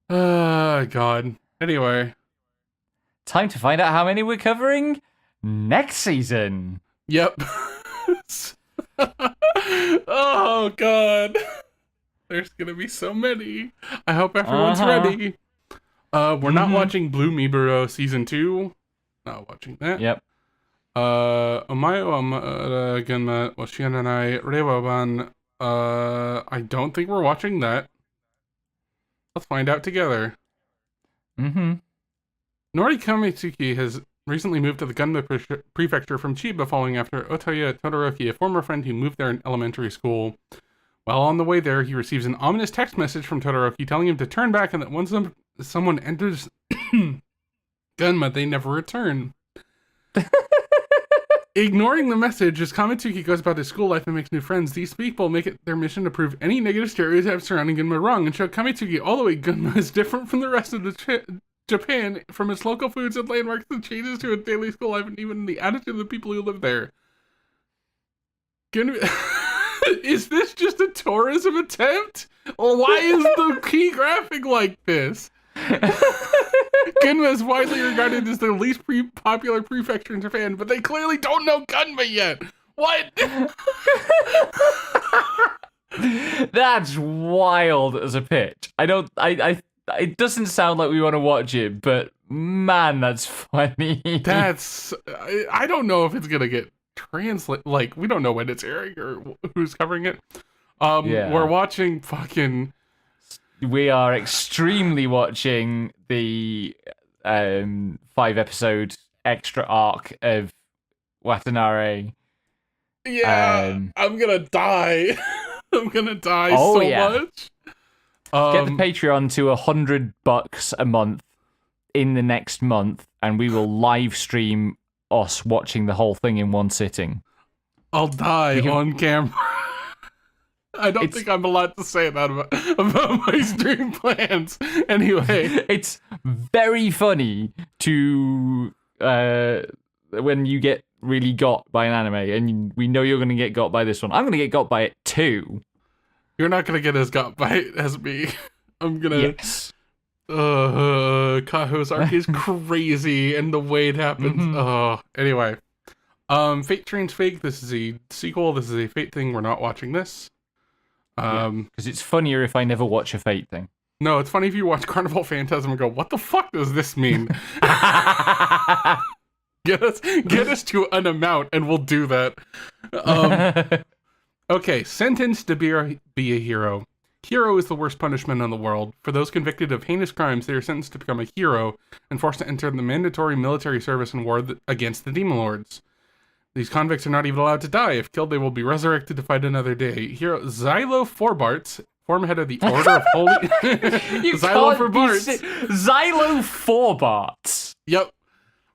God. Anyway. Time to find out how many we're covering next season. Yep. Oh, God. There's gonna be so many. I hope everyone's ready. We're not watching Blue Miburo Season 2. Not watching that. Yep. I don't think we're watching that. Let's find out together. Nori Kamitsuki has recently moved to the Gunma Prefecture from Chiba following after Otoya Todoroki, a former friend who moved there in elementary school. While on the way there, he receives an ominous text message from Todoroki telling him to turn back and that once someone enters Gunma, they never return. Ignoring the message, as Kamitsuki goes about his school life and makes new friends, these people make it their mission to prove any negative stereotypes surrounding Gunma wrong and show Kamitsuki all the way Gunma is different from the rest of Japan, from its local foods and landmarks and changes to its daily school life and even the attitude of the people who live there. Is this just a tourism attempt? Or why is the key graphic like this? Gunma is widely regarded as the least popular prefecture in Japan, but they clearly don't know Gunma yet. What? That's wild as a pitch. It doesn't sound like we want to watch it, but man, that's funny. I don't know if it's gonna get translated. Like, we don't know when it's airing or who's covering it. We're watching fucking we are extremely watching the 5-episode extra arc of Watanabe. Yeah, I'm gonna die. I'm gonna die Oh, so yeah. much. Get the Patreon to $100 a month in the next month, and we will live stream us watching the whole thing in one sitting. I'll die on camera. I don't think I'm allowed to say that about my stream plans. Anyway, it's very funny to when you get really got by an anime, and we know you're going to get got by this one. I'm going to get got by it too. You're not going to get as got by it as me. I'm going to... Yes. Kaho's arc is crazy, and the way it happens. Anyway. Fate Train's fake. This is a sequel. This is a Fate thing. We're not watching this. Because it's funnier if I never watch a Fate thing. No, it's funny if you watch Carnival Phantasm and go, what the fuck does this mean? Get us to an amount and we'll do that. Okay, sentenced to be a hero. Hero is the worst punishment in the world. For those convicted of heinous crimes, they are sentenced to become a hero and forced to enter the mandatory military service in war against the Demon Lords. These convicts are not even allowed to die. If killed, they will be resurrected to fight another day. Hero Xylo Forbarts, former head of the Order of Holy... Xylo Forbarts. Yep.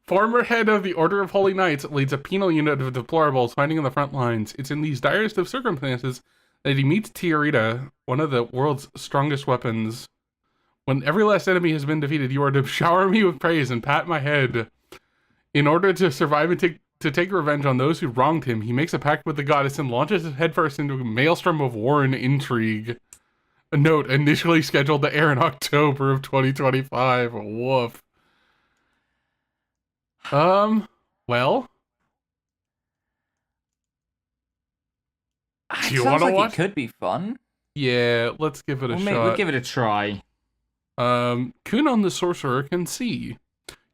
Former head of the Order of Holy Knights leads a penal unit of deplorables fighting in the front lines. It's in these direst of circumstances that he meets Tiarita, one of the world's strongest weapons. When every last enemy has been defeated, you are to shower me with praise and pat my head. In order to survive and take revenge on those who wronged him, he makes a pact with the goddess and launches his headfirst into a maelstrom of war and intrigue. A note, initially scheduled to air in October of 2025. Woof. Well. Do you want to watch? It could be fun. Yeah, let's give it a shot. We'll give it a try. Kunon the Sorcerer can see.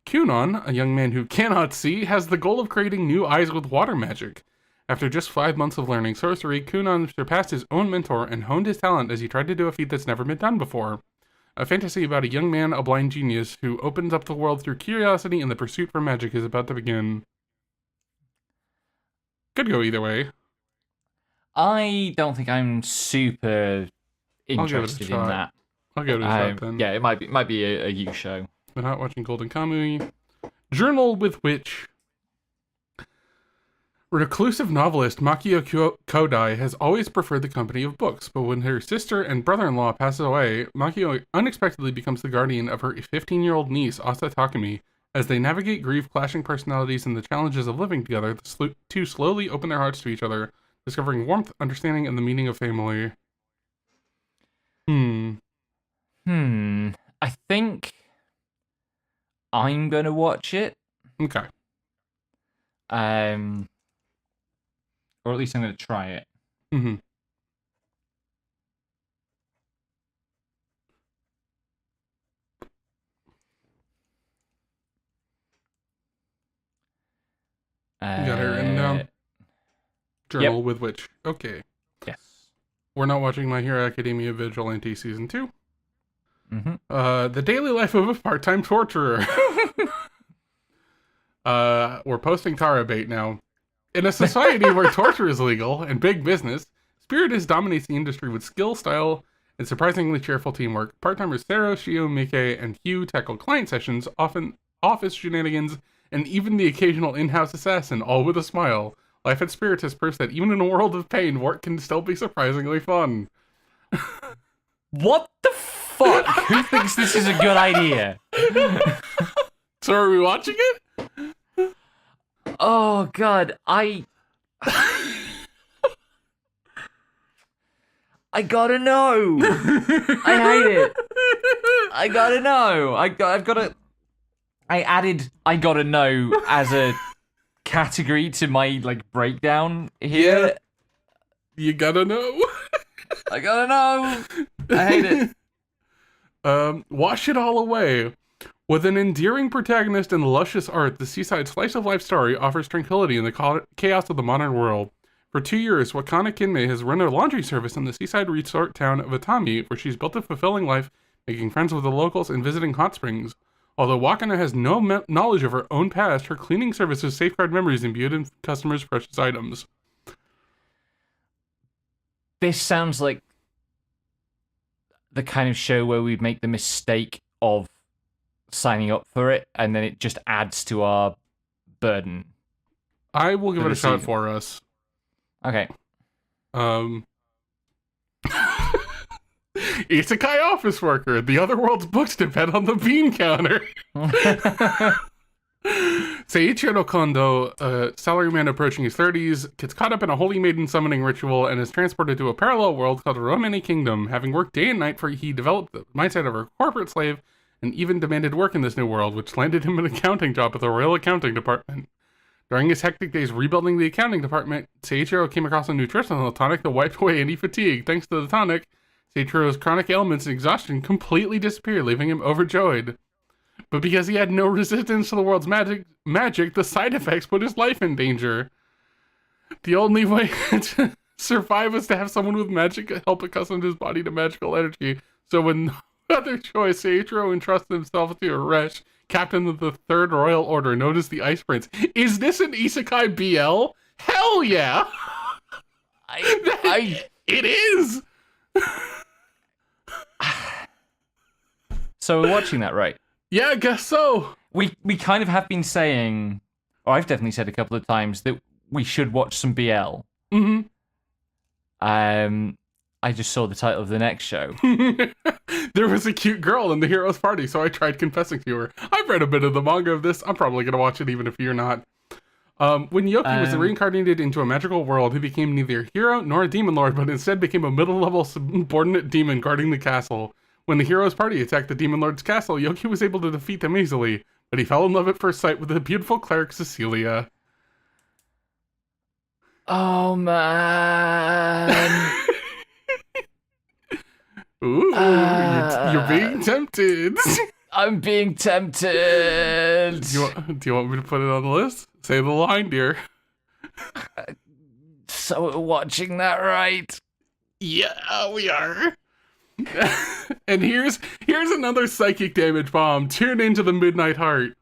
Kunon, a young man who cannot see, has the goal of creating new eyes with water magic. After just 5 months of learning sorcery, Kunon surpassed his own mentor and honed his talent as he tried to do a feat that's never been done before. A fantasy about a young man, a blind genius, who opens up the world through curiosity and the pursuit for magic is about to begin. Could go either way. I don't think I'm super interested in that. I'll give it a shot then. Yeah, it might be a you show. We're not watching Golden Kamuy. Journal with which reclusive novelist Makio Kodai has always preferred the company of books, but when her sister and brother-in-law passes away, Makio unexpectedly becomes the guardian of her 15-year-old niece, Asa Takumi. As they navigate grief, clashing personalities, and the challenges of living together, the two slowly open their hearts to each other, discovering warmth, understanding, and the meaning of family. I think I'm gonna watch it. Okay. Or at least I'm gonna try it. Mm-hmm. You got her in now? Journal with which. Okay. Yes. We're not watching My Hero Academia Vigilante Season 2. Mm-hmm. The daily life of a part-time torturer. We're posting Tara bait now. In a society where torture is legal and big business, Spirit dominates the industry with skill, style, and surprisingly cheerful teamwork. Part-timers Sero, Shio, Mike, and Hugh tackle client sessions, often office shenanigans, and even the occasional in-house assassin, all with a smile. Life at Spiritus proves that even in a world of pain, work can still be surprisingly fun. What the fuck? Who thinks this is a good idea? So are we watching it? Oh god, I gotta know. I hate it. I gotta know. I've gotta. I added I gotta know as a category to my breakdown here. Yeah. You gotta know. I gotta know. I hate it. Wash it all away. With an endearing protagonist and luscious art, the seaside slice-of-life story offers tranquility in the chaos of the modern world. For 2 years, Wakana Kinmei has run a laundry service in the seaside resort town of Atami, where she's built a fulfilling life, making friends with the locals and visiting hot springs. Although Wakana has no knowledge of her own past, her cleaning services safeguard memories imbued in customers' precious items. This sounds like the kind of show where we make the mistake of signing up for it, and then it just adds to our burden. I will give it a shot season. for us. Okay. Isekai office worker. The other world's books depend on the bean counter. Seiichiro Kondo, a salaryman approaching his 30s, gets caught up in a holy maiden summoning ritual and is transported to a parallel world called Romani Kingdom. Having worked day and night he developed the mindset of a corporate slave and even demanded work in this new world, which landed him an accounting job at the Royal Accounting Department. During his hectic days rebuilding the accounting department, Seiichiro came across a nutritional tonic that wiped away any fatigue. Thanks to the tonic, Seiichiro's chronic ailments and exhaustion completely disappeared, leaving him overjoyed. But because he had no resistance to the world's magic, the side effects put his life in danger. The only way to survive was to have someone with magic help accustom his body to magical energy. So with no other choice, Seiichiro entrusted himself to Aresh, captain of the Third Royal Order, known as the Ice Prince. Is this an Isekai BL? Hell yeah! It is! So we're watching that, right? Yeah, I guess so. We kind of have been saying, or I've definitely said a couple of times, that we should watch some BL. Mm-hmm. I just saw the title of the next show. There was a cute girl in the hero's party, so I tried confessing to her. I've read a bit of the manga of this. I'm probably going to watch it even if you're not. When Yoki was reincarnated into a magical world, he became neither a hero nor a demon lord, but instead became a middle-level subordinate demon guarding the castle. When the hero's party attacked the demon lord's castle, Yoki was able to defeat them easily, but he fell in love at first sight with the beautiful cleric Cecilia. Oh, man. Ooh, you're being tempted. I'm being tempted. Do you want me to put it on the list? Say the line, dear. So we're watching that, right? Yeah, we are. And here's another psychic damage bomb. Tune into the Midnight Heart.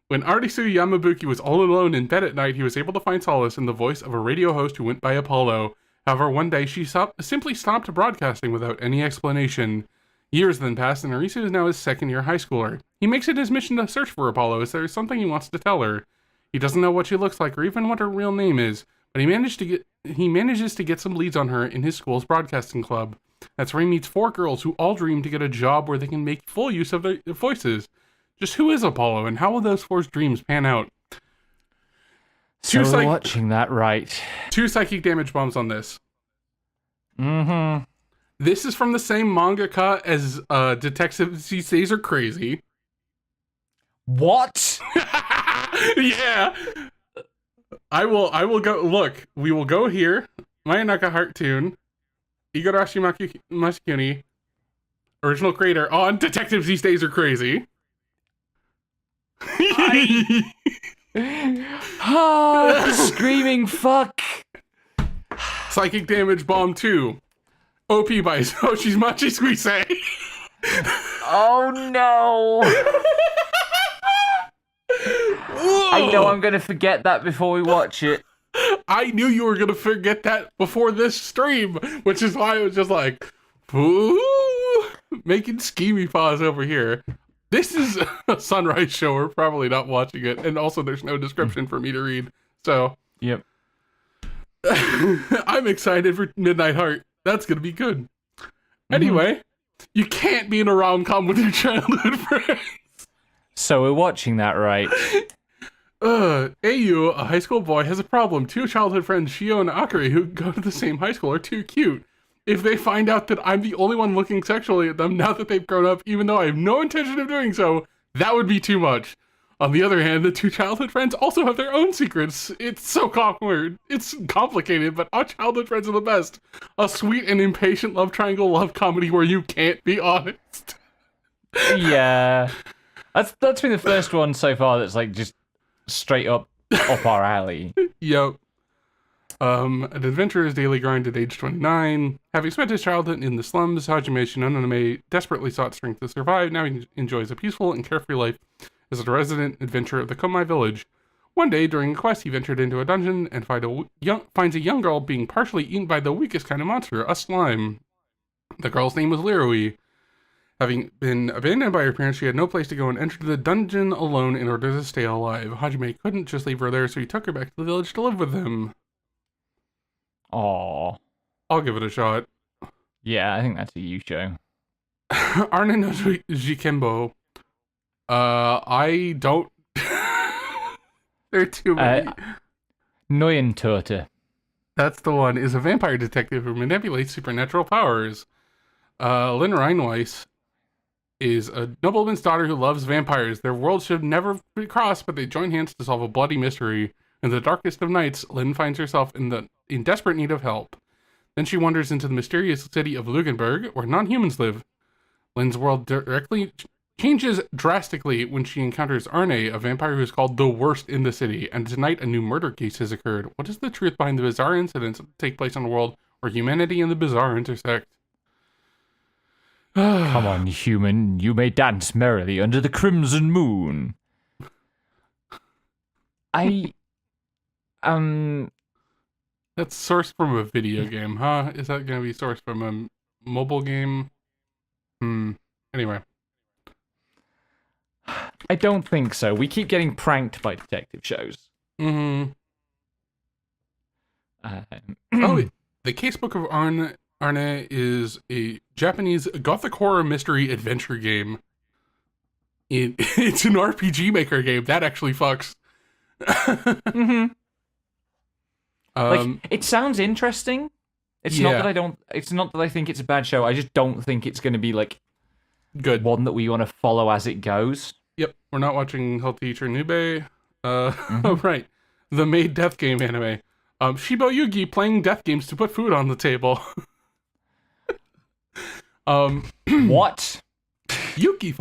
When Arisu Yamabuki was all alone in bed at night, he was able to find solace in the voice of a radio host who went by Apollo. However, one day she simply stopped broadcasting without any explanation. Years then passed, and Arisu is now his second-year high schooler. He makes it his mission to search for Apollo, as there is something he wants to tell her. He doesn't know what she looks like or even what her real name is, but he manages to get some leads on her in his school's broadcasting club. That's where he meets 4 girls who all dream to get a job where they can make full use of their voices. Just who is Apollo, and how will those 4 dreams pan out? So we're watching that, right? 2 psychic damage bombs on this. Mm-hmm. This is from the same mangaka as Detectives These Days Are Crazy. What? Yeah. I will go. Look, we will go here. Mayanaka Heart Tune. Igarashi Mashikuni. Original creator on Detectives These Days Are Crazy. Screaming fuck. Psychic Damage Bomb 2. OP by Hoshi's Machi Squeeze. Oh no. I know I'm gonna forget that before we watch it. I knew you were gonna forget that before this stream, which is why I was just like, ooh, making schemy paws over here. This is a Sunrise show. We're probably not watching it, and also there's no description for me to read. So, yep. I'm excited for Midnight Heart. That's gonna be good. Anyway, you can't be in a rom-com with your childhood friends. So we're watching that, right? Ayu, a high school boy, has a problem. 2 childhood friends, Shio and Akari, who go to the same high school, are too cute. If they find out that I'm the only one looking sexually at them now that they've grown up, even though I have no intention of doing so, that would be too much. On the other hand, the 2 childhood friends also have their own secrets. It's so awkward. It's complicated, but our childhood friends are the best. A sweet and impatient love triangle love comedy where you can't be honest. Yeah. That's been the first one so far that's like just straight up our alley. Yep. An adventurer's daily grind at age 29. Having spent his childhood in the slums, Hajime Shinonome desperately sought strength to survive. Now he enjoys a peaceful and carefree life as a resident adventurer of the Komai village. One day, during a quest, he ventured into a dungeon and finds a young girl being partially eaten by the weakest kind of monster, a slime. The girl's name was Lirui. Having been abandoned by her parents, she had no place to go and entered the dungeon alone in order to stay alive. Hajime couldn't just leave her there, so he took her back to the village to live with him. Aww. I'll give it a shot. Yeah, I think that's a you show. Arne no Jikembo. I don't... There are too many. Neuentorte. That's the one. Is a vampire detective who manipulates supernatural powers. Lynn Reinweiss is a nobleman's daughter who loves vampires. Their worlds should never be crossed, but they join hands to solve a bloody mystery. In the darkest of nights, Lynn finds herself in desperate need of help. Then she wanders into the mysterious city of Lugenberg, where non-humans live. Lynn's world changes drastically when she encounters Arne, a vampire who is called the worst in the city, and tonight a new murder case has occurred. What is the truth behind the bizarre incidents that take place in a world where humanity and the bizarre intersect? Come on, human, you may dance merrily under the crimson moon. That's sourced from a video game, huh? Is that going to be sourced from a mobile game? Anyway. I don't think so. We keep getting pranked by detective shows. The Casebook of Arne is a Japanese gothic horror mystery adventure game. It's an RPG Maker game. That actually fucks. It sounds interesting. It's not that I think it's a bad show. I just don't think it's going to be like good one that we want to follow as it goes. Yep, we're not watching Health Teacher Nube. Oh right, the Made Death Game anime. Shibo Yugi playing death games to put food on the table. What? Yuki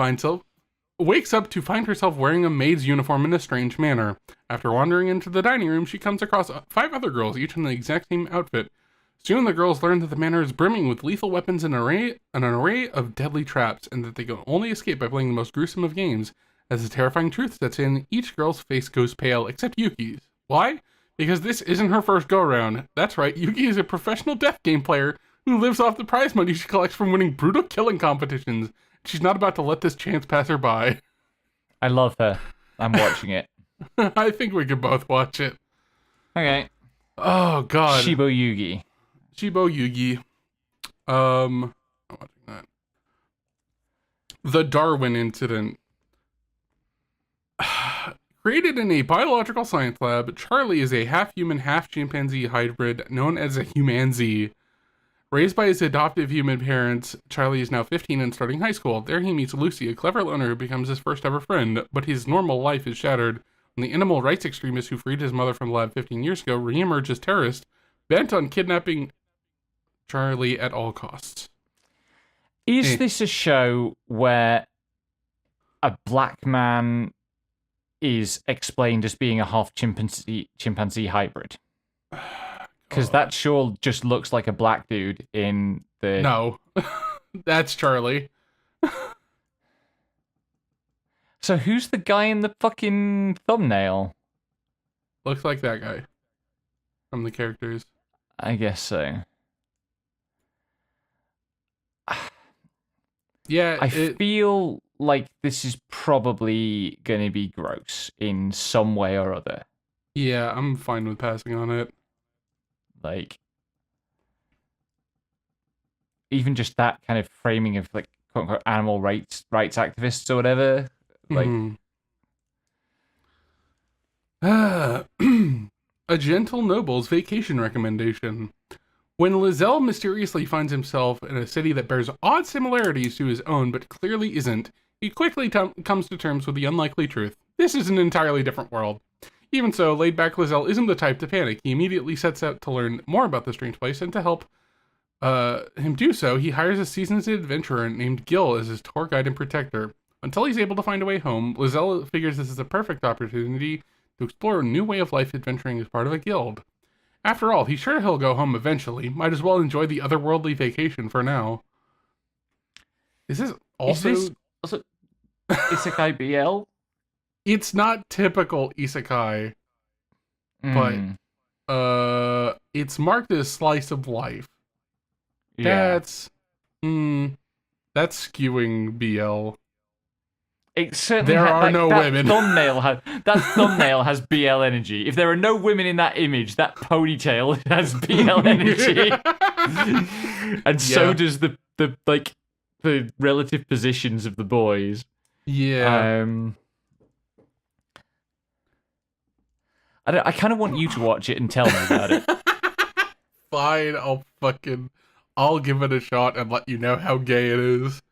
wakes up to find herself wearing a maid's uniform in a strange manner. After wandering into the dining room, she comes across 5 other girls, each in the exact same outfit. Soon the girls learn that the manor is brimming with lethal weapons and an array of deadly traps, and that they can only escape by playing the most gruesome of games. As the terrifying truth sets in, each girl's face goes pale, except Yuki's. Why? Because this isn't her first go-around. That's right, Yuki is a professional death game player who lives off the prize money she collects from winning brutal killing competitions. She's not about to let this chance pass her by. I love her. I'm watching it. I think we could both watch it. Okay. Oh, God. Shibo Yugi. I'm watching that. The Darwin Incident. Created in a biological science lab, Charlie is a half-human, half-chimpanzee hybrid known as a humanzee. Raised by his adoptive human parents, Charlie is now 15 and starting high school. There he meets Lucy, a clever loner who becomes his first ever friend, but his normal life is shattered when the animal rights extremist who freed his mother from the lab 15 years ago reemerges as terrorist, bent on kidnapping Charlie at all costs. Is this a show where a black man is explained as being a half chimpanzee hybrid? Because that sure just looks like a black dude in the... No, that's Charlie. So who's the guy in the fucking thumbnail? Looks like that guy from the characters. I guess so. Yeah, I feel like this is probably going to be gross in some way or other. Yeah, I'm fine with passing on it. Like, even just that kind of framing of, like, quote-unquote animal rights activists or whatever. Like, A gentle noble's vacation recommendation. When Lizelle mysteriously finds himself in a city that bears odd similarities to his own but clearly isn't, he quickly comes to terms with the unlikely truth. This is an entirely different world. Even so, laid-back Lizelle isn't the type to panic. He immediately sets out to learn more about the strange place, and to help him do so, he hires a seasoned adventurer named Gil as his tour guide and protector. Until he's able to find a way home, Lizelle figures this is a perfect opportunity to explore a new way of life adventuring as part of a guild. After all, he's sure he'll go home eventually. Might as well enjoy the otherworldly vacation for now. Is this also... Is this also Isekai BL? It's not typical isekai, but it's marked as slice of life. Yeah. That's skewing BL. It certainly there are no women. That thumbnail has BL energy. If there are no women in that image, that ponytail has BL energy. And so does the relative positions of the boys. Yeah. I kind of want you to watch it and tell me about it. Fine, I'll give it a shot and let you know how gay it is.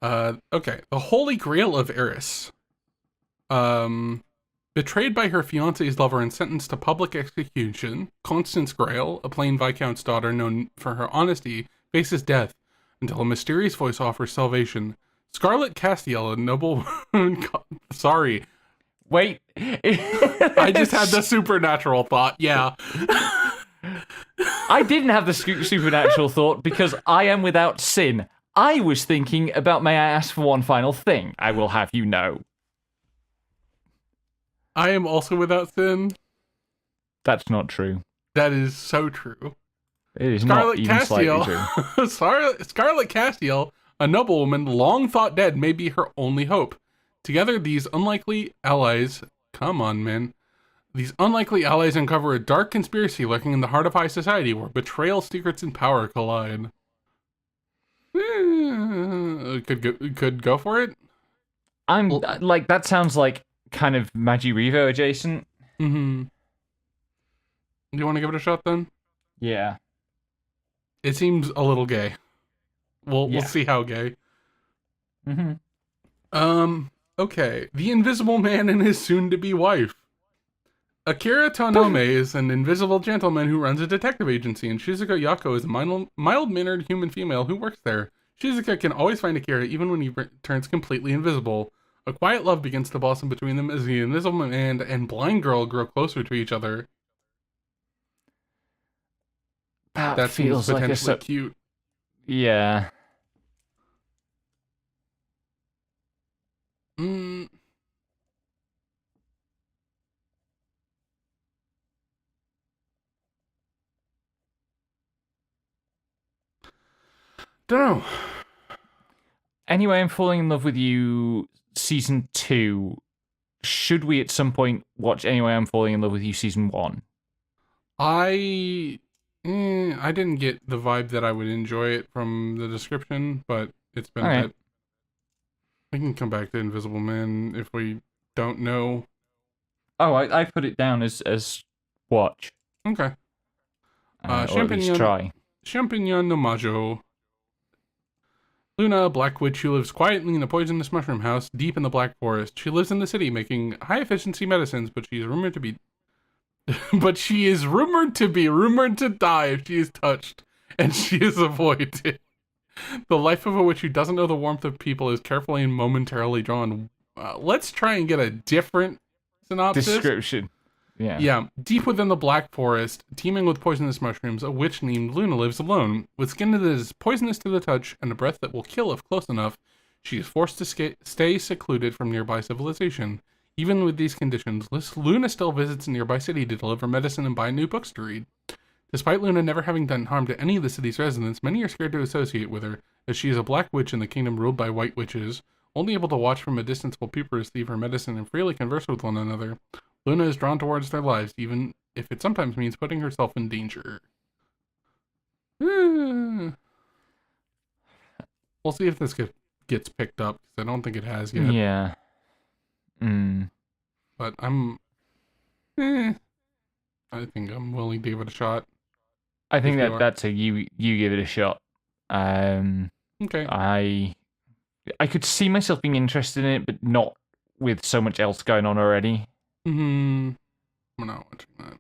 Okay. The Holy Grail of Eris. Betrayed by her fiancé's lover and sentenced to public execution, Constance Grail, a plain viscount's daughter known for her honesty, faces death until a mysterious voice offers salvation. Scarlet Castiel, a noble... Sorry. Wait. I just had the supernatural thought, yeah. I didn't have the supernatural thought because I am without sin. I was thinking about may I ask for one final thing, I will have you know. I am also without sin. That's not true. That is so true. It is not even slightly true. Scarlet Castiel, a noblewoman long thought dead, may be her only hope. Together, these unlikely allies... Come on, man. These unlikely allies uncover a dark conspiracy lurking in the heart of high society where betrayal, secrets, and power collide. Could go for it. That sounds like kind of Magi Revo adjacent. Mm-hmm. Do you want to give it a shot then? Yeah. It seems a little gay. We'll see how gay. Mm-hmm. Okay. The Invisible Man and his soon-to-be wife. Akira Tonome is an invisible gentleman who runs a detective agency, and Shizuka Yako is a mild-mannered human female who works there. Shizuka can always find Akira even when he turns completely invisible. A quiet love begins to blossom between them as the Invisible Man and Blind Girl grow closer to each other. That feels seems potentially like cute. Yeah. Don't know. Anyway, I'm falling in love with you. Season 2. Should we at some point watch Anyway I'm Falling in Love with You Season 1? I didn't get the vibe that I would enjoy it from the description, but it's been a bit. We can come back to Invisible Man if we don't know. Oh, I put it down as watch. Okay. Or at least try. Champignon no Majo. Luna, a black witch who lives quietly in a poisonous mushroom house deep in the Black Forest. She lives in the city making high-efficiency medicines, but she is rumored to die if she is touched, and she is avoided. The life of a witch who doesn't know the warmth of people is carefully and momentarily drawn. Let's try and get a different synopsis. Description. Yeah. Yeah. Deep within the Black Forest, teeming with poisonous mushrooms, a witch named Luna lives alone. With skin that is poisonous to the touch and a breath that will kill if close enough, she is forced to stay secluded from nearby civilization. Even with these conditions, Luna still visits a nearby city to deliver medicine and buy new books to read. Despite Luna never having done harm to any of the city's residents, many are scared to associate with her, as she is a black witch in the kingdom ruled by white witches, only able to watch from a distance while people receive her medicine and freely converse with one another. Luna is drawn towards their lives, even if it sometimes means putting herself in danger. We'll see if this gets picked up, because I don't think it has yet. Yeah. But I think I'm willing to give it a shot. I think that's a you give it a shot. Okay. I could see myself being interested in it, but not with so much else going on already. I'm not watching that.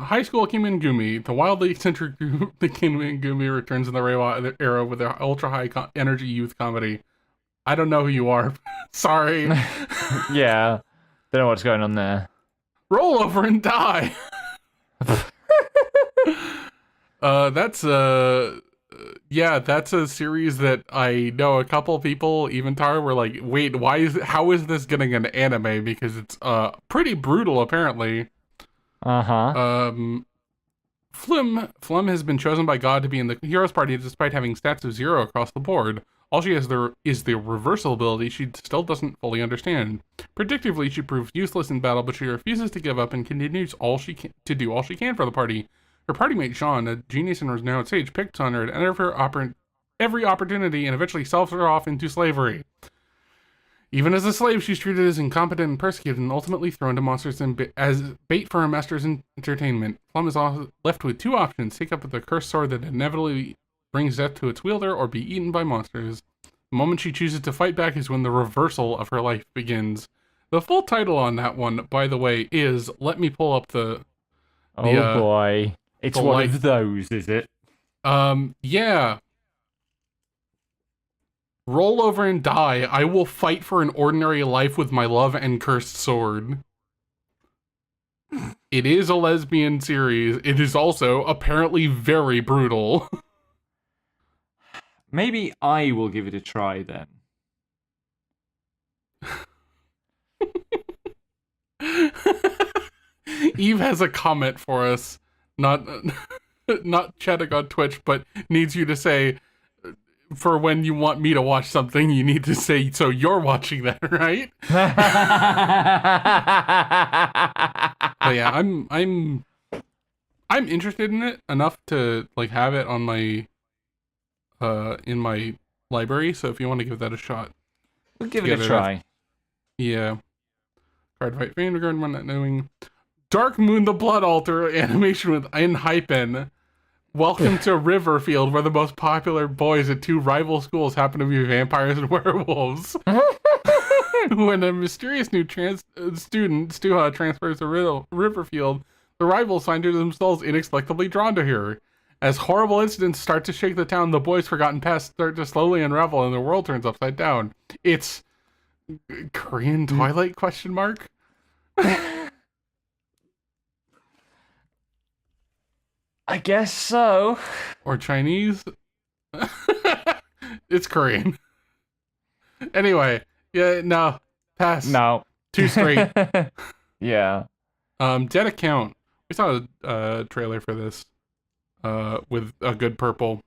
High School Kimengumi, the wildly eccentric group, the Kimengumi returns in the Reiwa era with their ultra-high energy youth comedy. I don't know who you are. Sorry. Yeah. Don't know what's going on there. Roll over and die. That's that's a series that I know a couple people, even Tara, were like, wait, how is this getting an anime? Because it's pretty brutal, apparently. Uh-huh. Flem has been chosen by God to be in the hero's party despite having stats of 0 across the board. All she has is the reversal ability she still doesn't fully understand. Predictably, she proves useless in battle, but she refuses to give up and continues to do all she can for the party. Her party mate Sean, a genius and renowned sage, picks on her at every opportunity and eventually sells her off into slavery. Even as a slave, she's treated as incompetent and persecuted, and ultimately thrown to monsters as bait for her master's entertainment. Plum is left with two options: take up the cursed sword that inevitably brings death to its wielder, or be eaten by monsters. The moment she chooses to fight back is when the reversal of her life begins. The full title on that one, by the way, is, let me pull up Oh boy. It's one of those, is it? Yeah. Roll over and die. I will fight for an ordinary life with my love and cursed sword. It is a lesbian series. It is also apparently very brutal. Maybe I will give it a try then. Eve has a comment for us. Not chatting on Twitch, but needs you to say, for when you want me to watch something, you need to say, so you're watching that, right? But yeah, I'm interested in it enough to like have it on my in my library, so if you want to give that a shot. We'll give it a try. Yeah. Card fight Vanguard, one not knowing. Dark Moon the Blood Altar animation with Hypen. Welcome to Riverfield, where the most popular boys at two rival schools happen to be vampires and werewolves. When a mysterious new student, Stuha, transfers to Riverfield, the rivals find themselves inexplicably drawn to her. As horrible incidents start to shake the town, the boys' forgotten past start to slowly unravel and the world turns upside down. It's Korean Twilight, question mark? I guess so. Or Chinese? It's Korean. Anyway, yeah, no. Pass. No. Too straight. Yeah. Dead Account. We saw a trailer for this. With a good purple.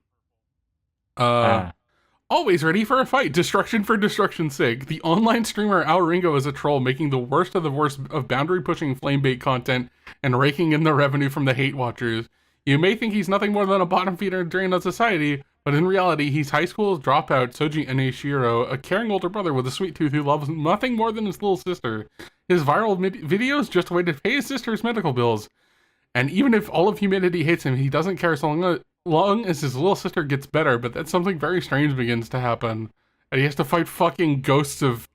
Always ready for a fight. Destruction for destruction's sake. The online streamer Al Ringo is a troll, making the worst of the worst of boundary-pushing flame bait content and raking in the revenue from the hate watchers. You may think he's nothing more than a bottom feeder and drain on society, but in reality, he's high school dropout Soji Eneshiro, a caring older brother with a sweet tooth who loves nothing more than his little sister. His viral videos just a way to pay his sister's medical bills. And even if all of humanity hates him, he doesn't care so long as his little sister gets better, but then something very strange begins to happen. And he has to fight fucking ghosts of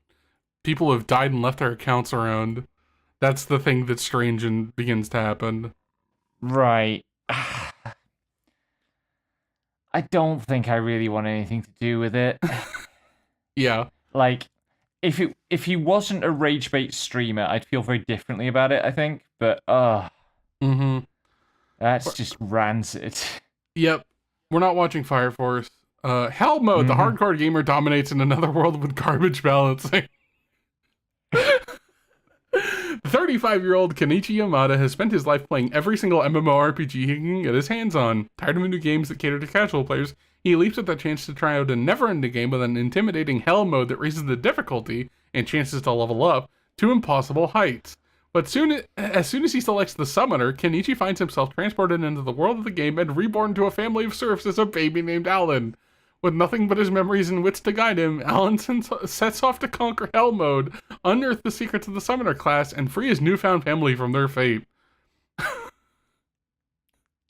people who have died and left their accounts around. That's the thing that's strange and begins to happen. Right. I don't think I really want anything to do with it. Yeah. Like, if he wasn't a rage bait streamer, I'd feel very differently about it, I think. But that's just rancid. Yep. We're not watching Fire Force. Hell Mode, the hardcore gamer dominates in another world with garbage balancing. The 35-year-old Kenichi Yamada has spent his life playing every single MMORPG he can get his hands on. Tired of new games that cater to casual players, he leaps at the chance to try out a never-ending game with an intimidating Hell Mode that raises the difficulty and chances to level up to impossible heights. But as soon as he selects the Summoner, Kenichi finds himself transported into the world of the game and reborn to a family of serfs as a baby named Alan. With nothing but his memories and wits to guide him, Alan sets off to conquer Hell Mode, unearth the secrets of the Summoner class, and free his newfound family from their fate.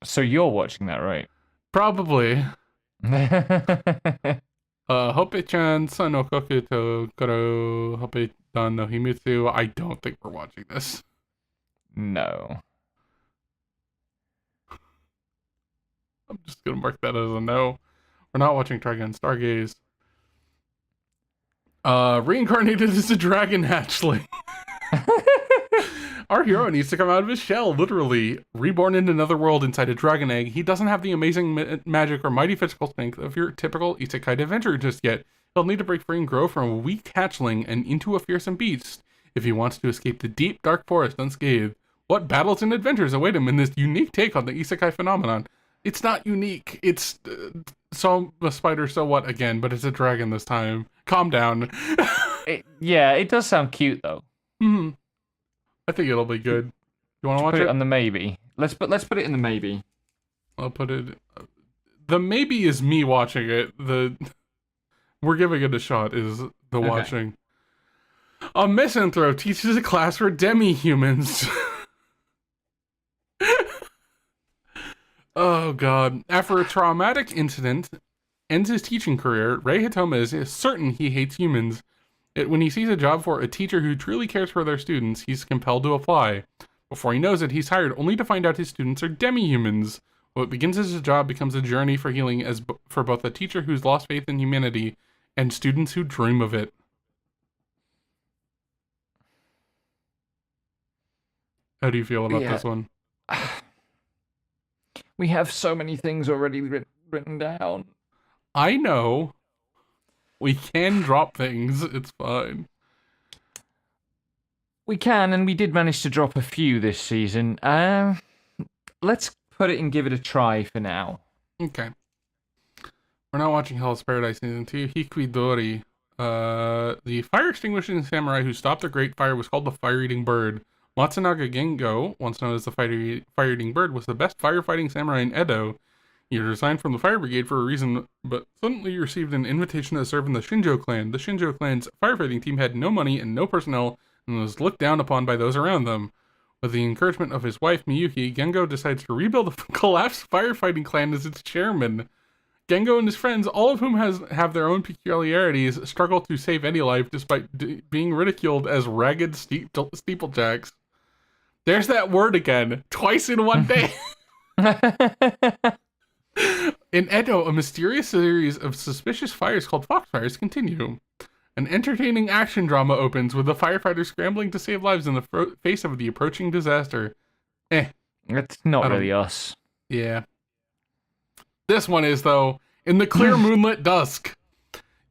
So you're watching that, right? Probably. Hope-chan san no koku to koro Hope-dan no himitsu. I don't think we're watching this. No. I'm just gonna mark that as a no. We're not watching Trigun Stargaze. Reincarnated as a dragon hatchling. Our hero needs to come out of his shell, literally. Reborn in another world inside a dragon egg, he doesn't have the amazing magic or mighty physical strength of your typical isekai adventurer just yet. He'll need to break free and grow from a weak hatchling and into a fearsome beast if he wants to escape the deep, dark forest unscathed. What battles and adventures await him in this unique take on the isekai phenomenon? It's not unique. It's so a spider, so what again, but it's a dragon this time. Calm down. It does sound cute though. Hmm. I think it'll be good. You want to watch Put it? it on the maybe. Let's put it in the maybe. I'll put it. The maybe is me watching it. We're giving it a shot is the watching. A misanthrope teaches a class for demi-humans. Oh god. After a traumatic incident ends his teaching career, Rei Hitoma is certain he hates humans. When he sees a job for a teacher who truly cares for their students, he's compelled to apply. Before he knows it, he's hired only to find out his students are demi-humans. What begins as a job becomes a journey for healing for both a teacher who's lost faith in humanity and students who dream of it. How do you feel about this one? We have so many things already written down. I know. We can drop things. It's fine. We can, and we did manage to drop a few this season. Let's put it and give it a try for now. Okay. We're not watching Hell's Paradise Season 2. Hikidori. The fire extinguishing samurai who stopped the Great Fire was called the Fire-Eating Bird. Matsunaga Gengo, once known as the Fire-Eating Bird, was the best firefighting samurai in Edo. He resigned from the fire brigade for a reason, but suddenly received an invitation to serve in the Shinjo clan. The Shinjo clan's firefighting team had no money and no personnel, and was looked down upon by those around them. With the encouragement of his wife, Miyuki, Gengo decides to rebuild the collapsed firefighting clan as its chairman. Gengo and his friends, all of whom have their own peculiarities, struggle to save any life despite being ridiculed as ragged steeplejacks. There's that word again, twice in one day. In Edo, a mysterious series of suspicious fires called foxfires continue. An entertaining action drama opens with the firefighters scrambling to save lives in the face of the approaching disaster. It's not really us. Yeah. This one is, though, in the clear moonlit dusk.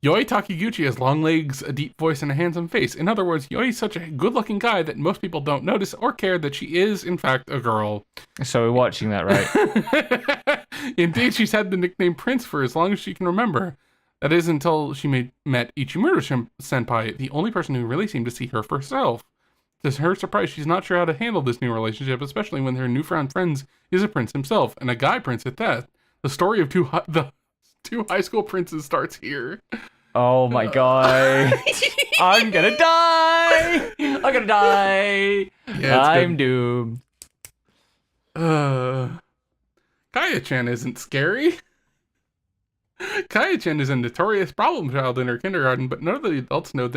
Yoi Takiguchi has long legs, a deep voice, and a handsome face. In other words, Yoi is such a good-looking guy that most people don't notice or care that she is, in fact, a girl. So we're watching that, right? Indeed, she's had the nickname Prince for as long as she can remember. That is until she met Ichimura Senpai, the only person who really seemed to see her for herself. To her surprise, she's not sure how to handle this new relationship, especially when her newfound friend is a prince himself, and a guy prince at that. The story of the two high school princes starts here. Oh my god. I'm gonna die! I'm gonna die! Yeah, I'm doomed. Kaya-chan isn't scary. Kaya-chan is a notorious problem child in her kindergarten, but none of the adults know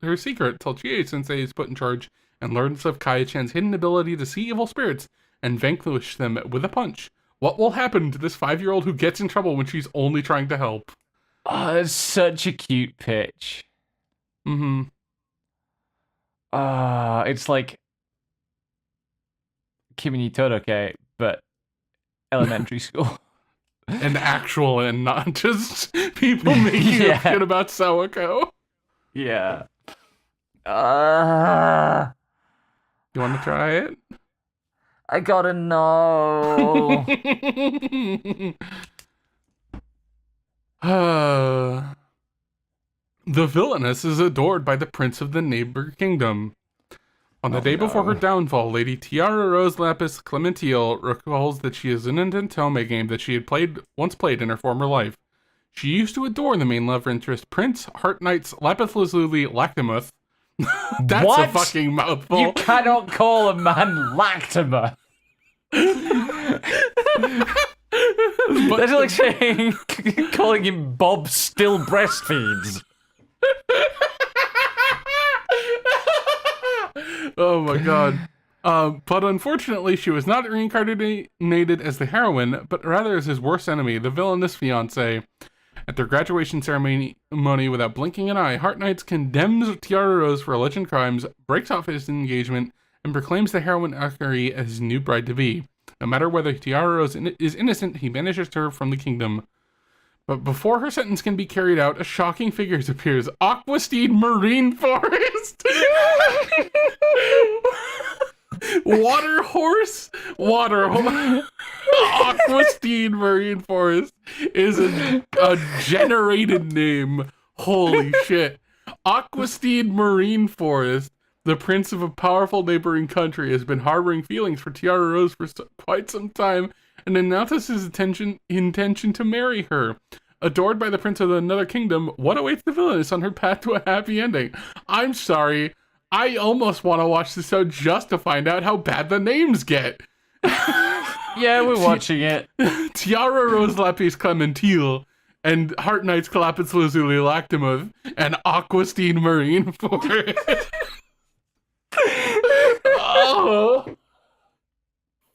her secret until Chie-sensei is put in charge and learns of Kaya-chan's hidden ability to see evil spirits and vanquish them with a punch. What will happen to this 5-year-old who gets in trouble when she's only trying to help? Oh, it's such a cute pitch. Mm-hmm. It's like Kimi ni Toroke, but elementary school. And actual and not just people making up shit about Sawako. Yeah. You want to try it? I gotta know. The villainess is adored by the prince of the neighbor kingdom. On the day before her downfall, Lady Tiara Rose Lapis Clementile recalls that she is in an Tome game that she had once played in her former life. She used to adore the main love interest, Prince Heart Knight's Lapis Lazuli Lactimuth. That's a fucking mouthful. You cannot call a man Lactimuth. That's like saying, calling him Bob still breastfeeds. Oh my god. But unfortunately, she was not reincarnated as the heroine, but rather as his worst enemy, the villainous fiancé. At their graduation ceremony, without blinking an eye, Heart Knights condemns Tiara Rose for alleged crimes, breaks off his engagement, and proclaims the heroine Akari as his new bride-to-be. No matter whether Tiara Rose is innocent, he banishes her from the kingdom. But before her sentence can be carried out, a shocking figure appears. Aquasteed Marine Forest! Water horse? Aquasteed Marine Forest is a generated name. Holy shit. Aquasteed Marine Forest, the prince of a powerful neighboring country, has been harboring feelings for Tiara Rose for quite some time and announces his intention to marry her. Adored by the prince of another kingdom, what awaits the villainess on her path to a happy ending? I'm sorry, I almost want to watch this show just to find out how bad the names get. Yeah, we're watching it. Tiara Rose Lapis Clementine and Heart Knights Clapis Lazuli Lactimov and Aquasteed Marine Forest. Oh,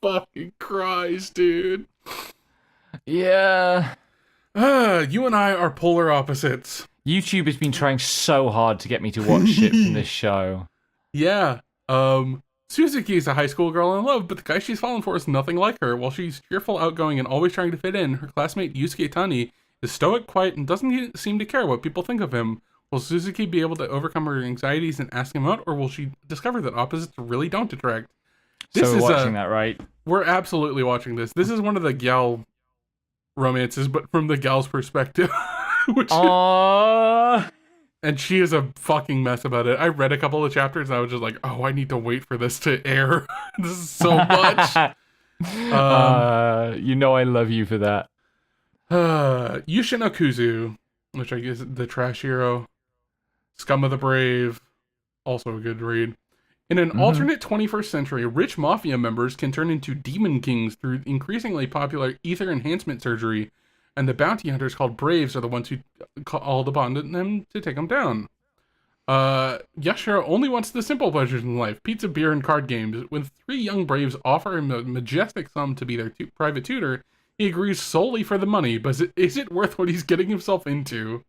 fucking Christ, dude. Yeah. You and I are polar opposites. YouTube has been trying so hard to get me to watch shit from this show. Yeah. Suzuki is a high school girl in love, but the guy she's fallen for is nothing like her. While she's cheerful, outgoing, and always trying to fit in, her classmate Yusuke Tani is stoic, quiet, and doesn't seem to care what people think of him. Will Suzuki be able to overcome her anxieties and ask him out, or will she discover that opposites really don't attract? So we're watching that, right? We're absolutely watching this. This is one of the gal romances, but from the gal's perspective. Aww. And she is a fucking mess about it. I read a couple of chapters and I was just like, oh, I need to wait for this to air. This is so much. You know I love you for that. Yushino Kuzu, which I guess is the trash hero. Scum of the Brave, also a good read. In an alternate 21st century, rich mafia members can turn into demon kings through increasingly popular ether enhancement surgery, and the bounty hunters called Braves are the ones who called upon them to take them down. Yashiro only wants the simple pleasures in life, pizza, beer, and card games. When three young Braves offer him a majestic sum to be their private tutor, he agrees solely for the money, but is it worth what he's getting himself into?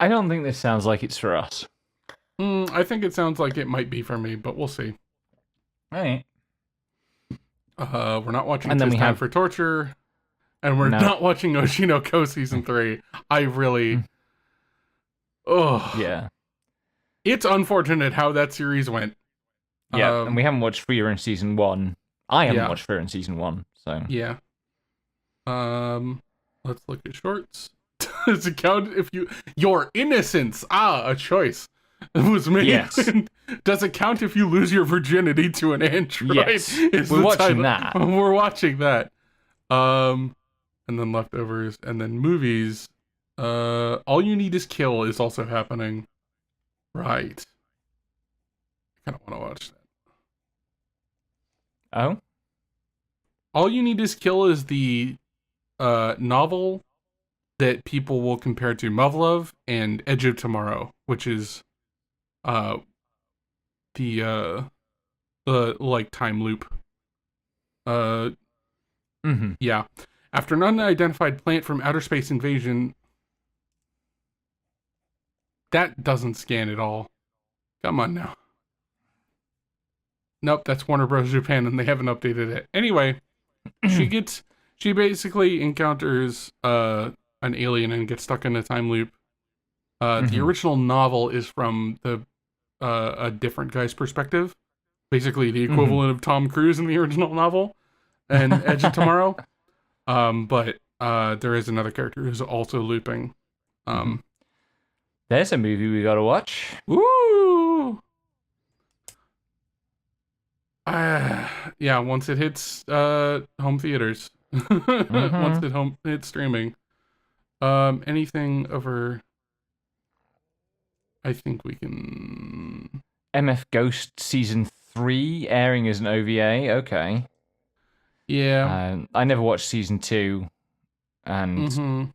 I don't think this sounds like it's for us. I think it sounds like it might be for me, but we'll see. Alright. We're not watching And then Tis we Time have- for Torture, and we're not watching Oshinoko Season 3. I really... Oh. Yeah. It's unfortunate how that series went. Yeah, and we haven't watched Fear in Season 1. I haven't Yeah. watched Fear in Season 1, so... Yeah. Let's look at shorts. Does it count if you... Your innocence! A choice. It was made. Yes. Does it count if you lose your virginity to an android? Yes. Is We're the watching title. that. We're watching that. And then leftovers, and then movies. All You Need Is Kill is also happening. Right. I kind of want to watch that. Oh? All You Need Is Kill is the novel that people will compare to Muv-Luv and Edge of Tomorrow, which is the like time loop. Yeah. After an unidentified plant from outer space invasion, that doesn't scan at all. Come on now. Nope, that's Warner Bros. Japan, and they haven't updated it. Anyway, she basically encounters an alien and gets stuck in a time loop. The original novel is from a different guy's perspective, basically the equivalent of Tom Cruise in the original novel and Edge of Tomorrow. But there is another character who's also looping. There's a movie we gotta watch. Woo! Yeah, once it hits home theaters. Once it hits streaming. Anything over... I think we can... MF Ghost Season 3 airing as an OVA. Okay. Yeah. I never watched Season 2. And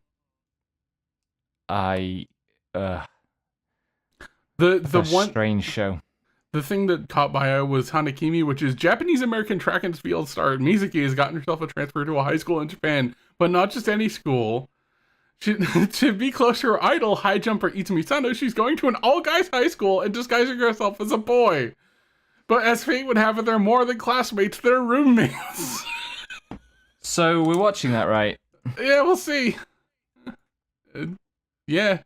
I... the one strange show. The thing that caught my eye was Hanakimi, which is Japanese-American track and field star Mizuki has gotten herself a transfer to a high school in Japan, but not just any school. To be close to her idol, high jumper Itsumi Sano, she's going to an all-guys high school and disguising herself as a boy. But as fate would have it, they're more than classmates, they're roommates. So we're watching that, right? Yeah, we'll see. Yeah.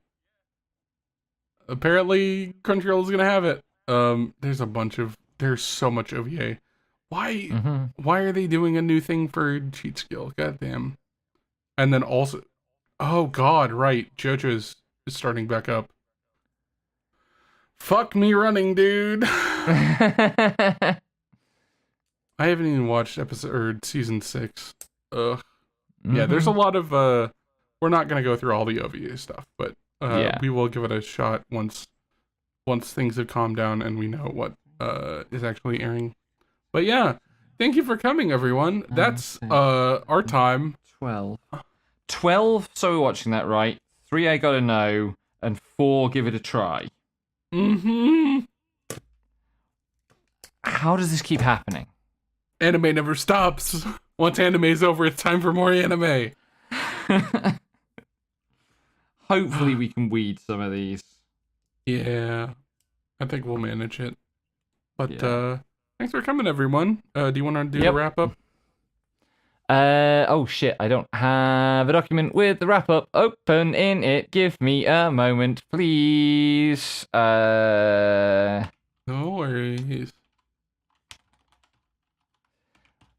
Apparently, Crunchyroll is gonna have it. There's so much OVA. Why are they doing a new thing for Cheat Skill? Goddamn. And then also, oh god, right, JoJo's is starting back up. Fuck me running, dude. I haven't even watched season 6. Ugh. Yeah, there's a lot of we're not gonna go through all the OVA stuff, but we will give it a shot once things have calmed down and we know what is actually airing. But yeah, thank you for coming, everyone. That's our time. 12, so we're watching that, right? 3, I gotta know, and 4, give it a try. How does this keep happening? Anime never stops. Once anime is over, it's time for more anime. Hopefully we can weed some of these. Yeah, I think we'll manage it. But thanks for coming, everyone. Do you want to do the wrap up? Oh shit, I don't have a document with the wrap up open in it. Give me a moment, please. No worries.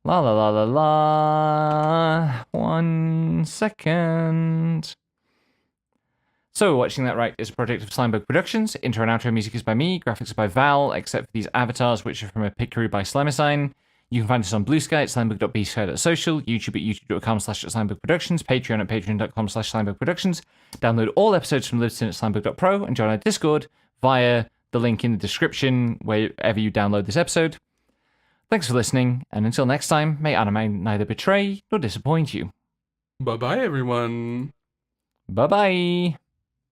La la la la la. 1 second. So, Watching That Right is a project of Slimebug Productions. Intro and outro music is by me, graphics are by Val, except for these avatars, which are from a picture by Slimersign. You can find us on Blue Sky at slimebug.bsky.social, YouTube at youtube.com/slimebugproductions, Patreon at patreon.com/slimebugproductions. Download all episodes from Libsyn at slimebug.pro and join our Discord via the link in the description wherever you download this episode. Thanks for listening, and until next time, may anime neither betray nor disappoint you. Bye-bye, everyone. Bye-bye.